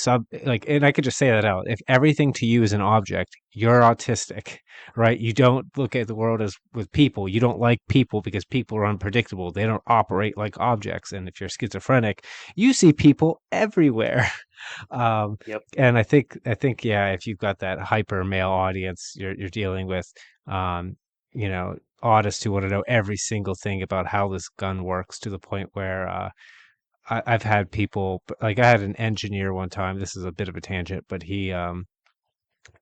like, and I could just say that out, if everything to you is an object, you're autistic, right? You don't look at the world as with people. You don't like people because people are unpredictable. They don't operate like objects. And if you're schizophrenic, you see people everywhere. Um,
Yep.
and yeah, if you've got that hyper male audience you're dealing with, um, you know, autists who want to know every single thing about how this gun works to the point where I've had people like, I had an engineer one time. This is a bit of a tangent, but I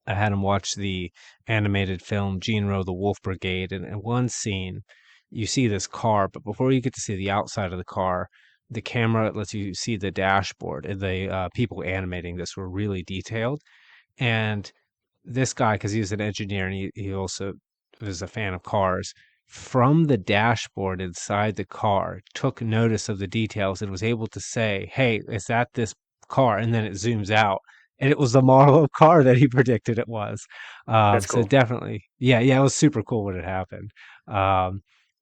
had him watch the animated film Gene the Wolf Brigade, and in one scene, you see this car, but before you get to see the outside of the car, the camera lets you see the dashboard, and the people animating this were really detailed. And this guy, because he was an engineer and he also was a fan of cars, from the dashboard inside the car, took notice of the details and was able to say, "Hey, is that this car?" And then it zooms out, and it was the model of car that he predicted it was.
That's
So
cool.
definitely, yeah, yeah, it was super cool when it happened. Um,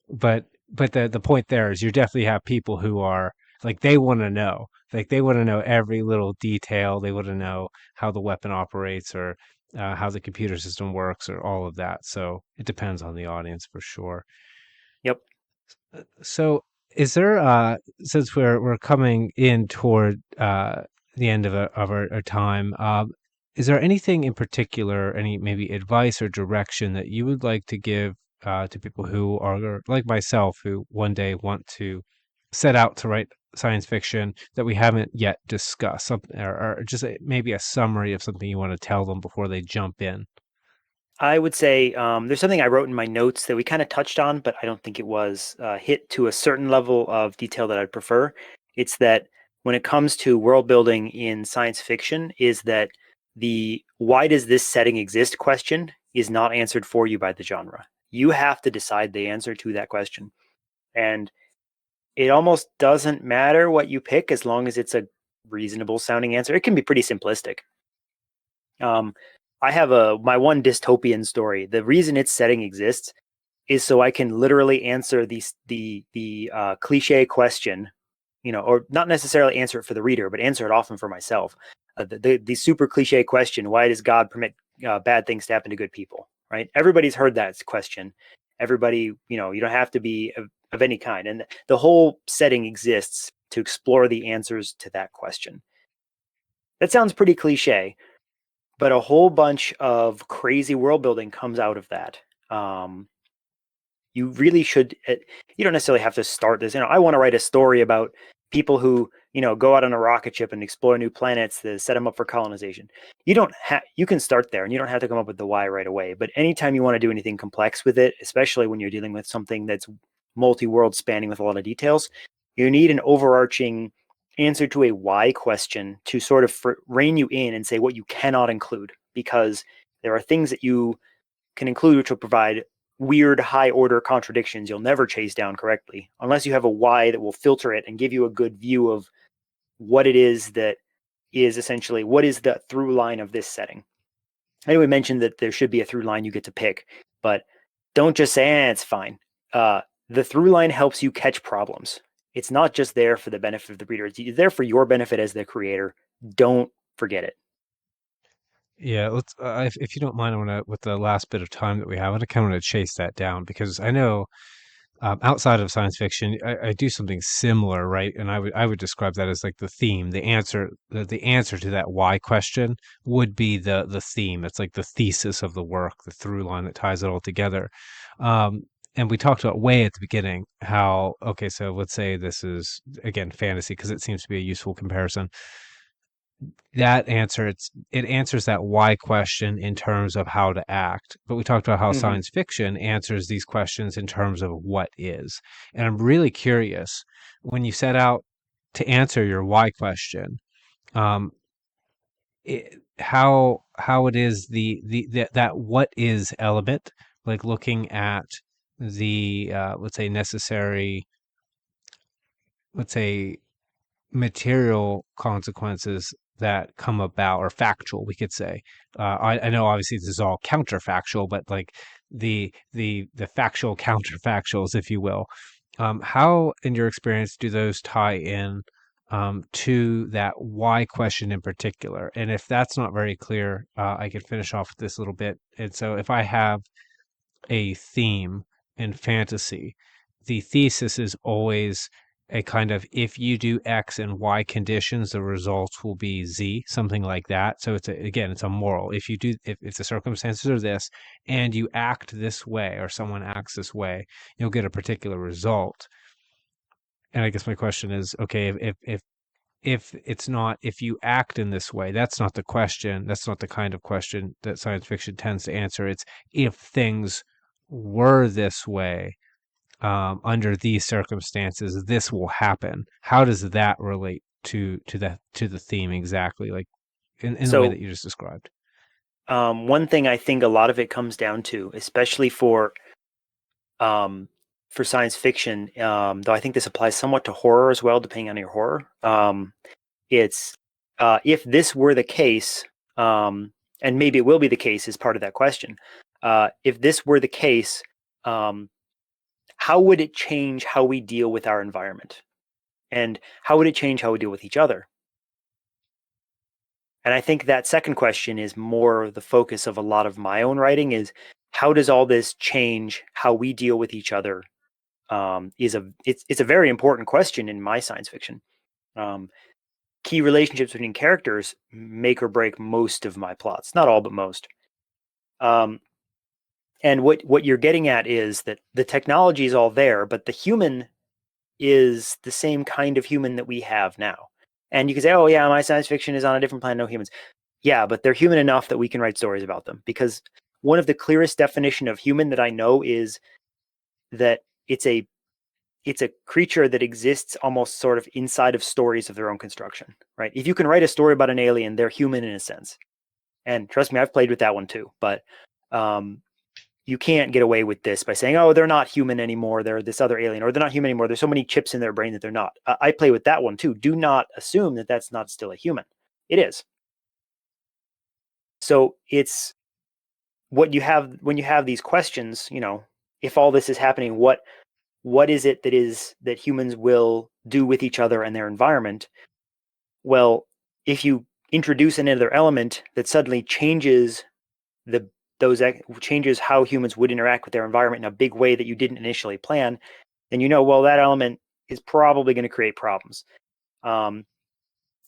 but the point there is, you definitely have people who are like, they want to know, like they want to know every little detail. They want to know how the weapon operates, or how the computer system works, or all of that. So it depends on the audience for sure.
Yep.
So is there, since we're coming in toward the end of, our time, is there anything in particular, any maybe advice or direction that you would like to give to people who are like myself, who one day want to set out to write science fiction, that we haven't yet discussed, something, or just maybe a summary of something you want to tell them before they jump in?
I would say there's something I wrote in my notes that we kind of touched on, but I don't think it was hit to a certain level of detail that I'd prefer. It's that when it comes to world building in science fiction, is that the why does this setting exist question is not answered for you by the genre. You have to decide the answer to that question. And it almost doesn't matter what you pick as long as it's a reasonable sounding answer. It can be pretty simplistic. Um, I have my one dystopian story. The reason its setting exists is so I can literally answer the cliche question, or not necessarily answer it for the reader, but answer it often for myself. The super cliche question: why does God permit bad things to happen to good people? Right? Everybody's heard that question. Everybody, you don't have to be of any kind, and the whole setting exists to explore the answers to that question. That sounds pretty cliche, but a whole bunch of crazy world building comes out of that. Um, you really should. You don't necessarily have to start this. I want to write a story about people who go out on a rocket ship and explore new planets to set them up for colonization. You don't have. You can start there, and you don't have to come up with the why right away. But anytime you want to do anything complex with it, especially when you're dealing with something that's multi-world spanning with a lot of details, you need an overarching answer to a why question to sort of rein you in and say what you cannot include, because there are things that you can include which will provide weird high order contradictions you'll never chase down correctly unless you have a why that will filter it and give you a good view of what it is that is essentially what is the through line of this setting. I know we mentioned that there should be a through line you get to pick, but don't just say, it's fine. The through line helps you catch problems. It's not just there for the benefit of the reader, it's there for your benefit as the creator. Don't forget it.
Yeah, let's. If you don't mind, I want to, with the last bit of time that we have, I kind of want to chase that down, because I know, outside of science fiction, I do something similar, right? And I would describe that as like the theme, the answer to that why question would be the theme. It's like the thesis of the work, the through line that ties it all together. Um, and we talked about way at the beginning how, okay, so let's say this is again fantasy, because it seems to be a useful comparison. That answer, it answers that why question in terms of how to act, but we talked about how
Mm-hmm.
science fiction answers these questions in terms of what is. And I'm really curious, when you set out to answer your why question, um how it is that what is element, like looking at the let's say necessary, let's say material consequences that come about, or factual, we could say. I know obviously this is all counterfactual, but like the factual counterfactuals, if you will. How, in your experience, do those tie in to that why question in particular? And if that's not very clear, I can finish off with this little bit. And so, if I have a theme in fantasy, the thesis is always a kind of if you do X and Y conditions, the results will be Z, something like that. So again, it's a moral. If the circumstances are this and you act this way or someone acts this way, you'll get a particular result. And I guess my question is, okay, if it's not if you act in this way, that's not the question. That's not the kind of question that science fiction tends to answer. It's if things were this way, under these circumstances, this will happen. How does that relate to the theme exactly, like in the way that
So
you just described?
one thing I think a lot of it comes down to, especially um, for science fiction, though I think this applies somewhat to horror as well, depending on your horror. It's if this were the case, and maybe it will be the case, is part of that question. If this were the case, um, how would it change how we deal with our environment, and how would it change how we deal with each other? And I think that second question is more the focus of a lot of my own writing: is how does all this change how we deal with each other? It's a very important question in my science fiction. Um, Key relationships between characters make or break most of my plots, not all, but most. Um, and what you're getting at is that the technology is all there, but the human is the same kind of human that we have now. And you can say, oh yeah, my science fiction is on a different planet, no humans. Yeah, but they're human enough that we can write stories about them, because one of the clearest definition of human that I know is that it's a creature that exists almost sort of inside of stories of their own construction, right? If you can write a story about an alien, they're human in a sense. And trust me, I've played with that one too. But um, you can't get away with this by saying, oh, they're not human anymore. They're this other alien, or they're not human anymore. There's so many chips in their brain that they're not. I play with that one too. Do not assume that that's not still a human. It is. So it's what you have when you have these questions, if all this is happening, what is it that humans will do with each other and their environment? Well, if you introduce another element that suddenly changes the those changes how humans would interact with their environment in a big way that you didn't initially plan, then well, that element is probably going to create problems. Um,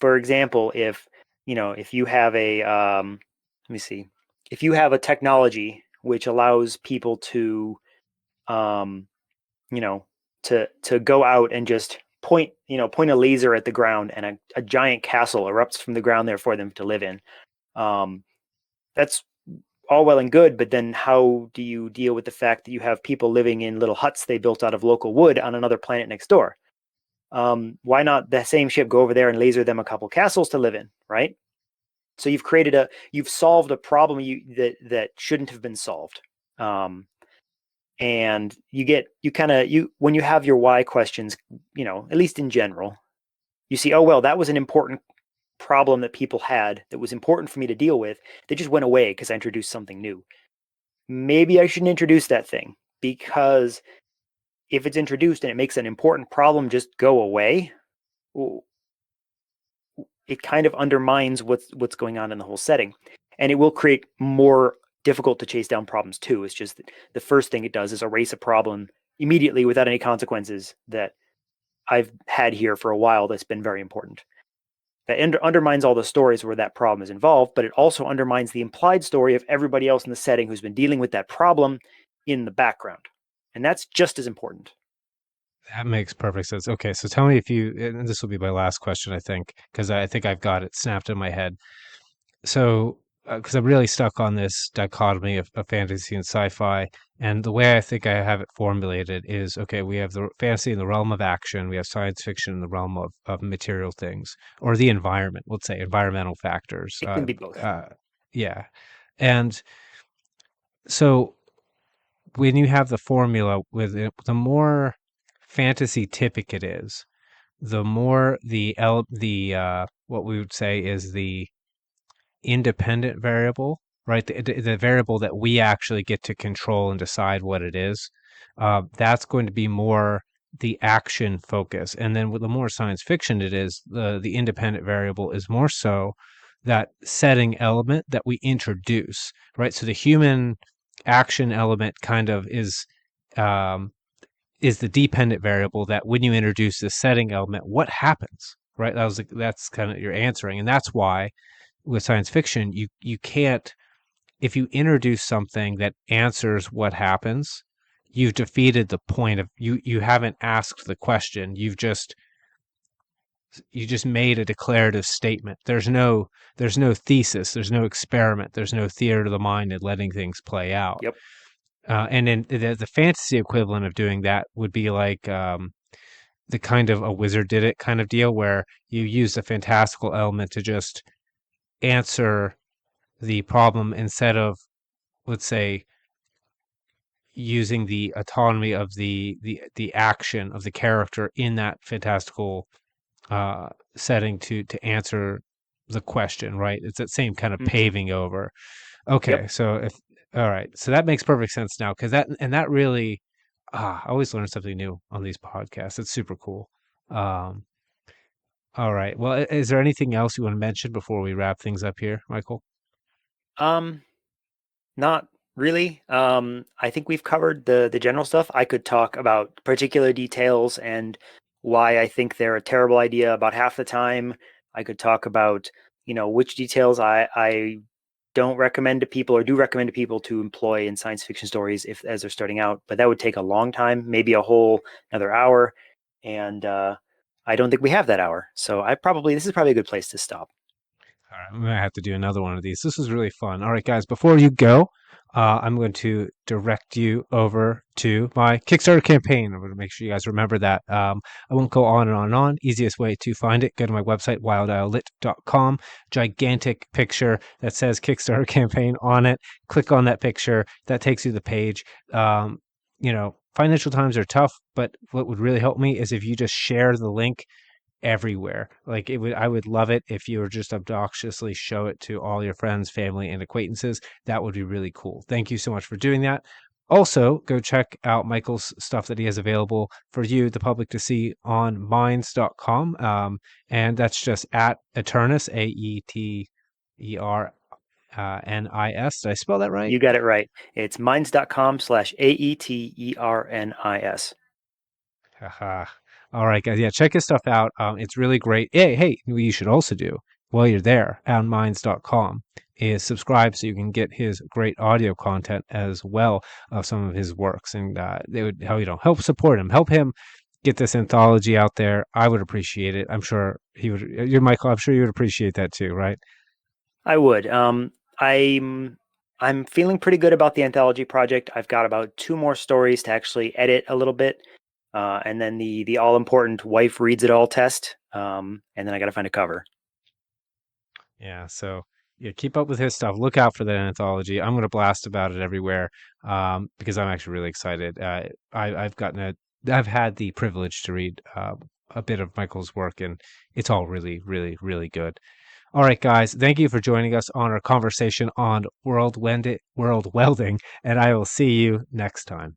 for example, if you have let me see, if you have a technology which allows people to um, you know, to go out and just point a laser at the ground, and a giant castle erupts from the ground there for them to live in. Um, that's all well and good, but then how do you deal with the fact that you have people living in little huts they built out of local wood on another planet next door? Why not the same ship go over there and laser them a couple castles to live in, right? So you've solved a problem that shouldn't have been solved. And you when you have your why questions, at least in general, you see, oh well, that was an important problem that people had that was important for me to deal with. They just went away because I introduced something new. Maybe I shouldn't introduce that thing, because if it's introduced and it makes an important problem just go away, it kind of undermines what's going on in the whole setting, and it will create more difficult to chase down problems too. It's just that the first thing it does is erase a problem immediately without any consequences that I've had here for a while that's been very important. That undermines all the stories where that problem is involved, but it also undermines the implied story of everybody else in the setting who's been dealing with that problem in the background. And that's just as important.
That makes perfect sense. Okay, so tell me if you, and this will be my last question, I think, because I think I've got it snapped in my head. So, because I'm really stuck on this dichotomy of fantasy and sci-fi, and the way I think I have it formulated is, okay, we have the fantasy in the realm of action, we have science fiction in the realm of material things, or the environment, let's say environmental factors.
It can be both.
Yeah. And so when you have the formula with it, the more fantasy typic it is, the more the what we would say is the independent variable, right? The variable that we actually get to control and decide what it is. That's going to be more the action focus. And then with the more science fiction it is, the independent variable is more so that setting element that we introduce, right? So the human action element kind of um, is the dependent variable that when you introduce the setting element, what happens, right? That's kind of your answering, and that's why with science fiction you can't, if you introduce something that answers what happens, you've defeated the point of you haven't asked the question. You just made a declarative statement. There's no thesis, there's no experiment, there's no theater of the mind and letting things play out.
Yep.
And then the fantasy equivalent of doing that would be like the kind of a wizard did it kind of deal where you use a fantastical element to just answer the problem instead of, let's say, using the autonomy of the action of the character in that fantastical setting to answer the question, right? It's that same kind of
Hmm.
paving over. Okay,
Yep.
so if all right, so that makes perfect sense now because that really, I always learn something new on these podcasts. It's super cool. Um, all right, well, is there anything else you want to mention before we wrap things up here, Michael?
Um, Not really. I think we've covered the general stuff. I could talk about particular details and why I think they're a terrible idea about half the time. I could talk about, which details I don't recommend to people or do recommend to people to employ in science fiction stories if as they're starting out, but that would take a long time, maybe a whole another hour. And I don't think we have that hour. So this is probably a good place to stop.
All right, I'm gonna have to do another one of these. This was really fun. All right, guys, before you go, I'm going to direct you over to my Kickstarter campaign. I'm going to make sure you guys remember that. I won't go on and on and on. Easiest way to find it, go to my website, wildislelit.com. Gigantic picture that says Kickstarter campaign on it. Click on that picture. That takes you to the page. Financial times are tough, but what would really help me is if you just share the link everywhere. Like I would love it if you were just obnoxiously show it to all your friends, family, and acquaintances. That would be really cool. Thank you so much for doing that. Also, go check out Michael's stuff that he has available for you, the public, to see on minds.com. And that's just at Aeternis, Aeternis. Did I spell that right?
You got it right. It's minds.com/Aeternis.
Haha. All right, guys. Yeah, check his stuff out. It's really great. Hey, what you should also do while you're there on minds.com is subscribe so you can get his great audio content as well of some of his works. And they would help support him, help him get this anthology out there. I would appreciate it. I'm sure he would. You're Michael. I'm sure you would appreciate that too, right?
I would. I'm feeling pretty good about the anthology project. I've got about two more stories to actually edit a little bit, and then the all important wife reads it all test. And then I got to find a cover.
Yeah, so yeah, keep up with his stuff. Look out for that anthology. I'm going to blast about it everywhere because I'm actually really excited. I've had the privilege to read a bit of Michael's work, and it's all really, really, really good. All right, guys, thank you for joining us on our conversation on world welding, and I will see you next time.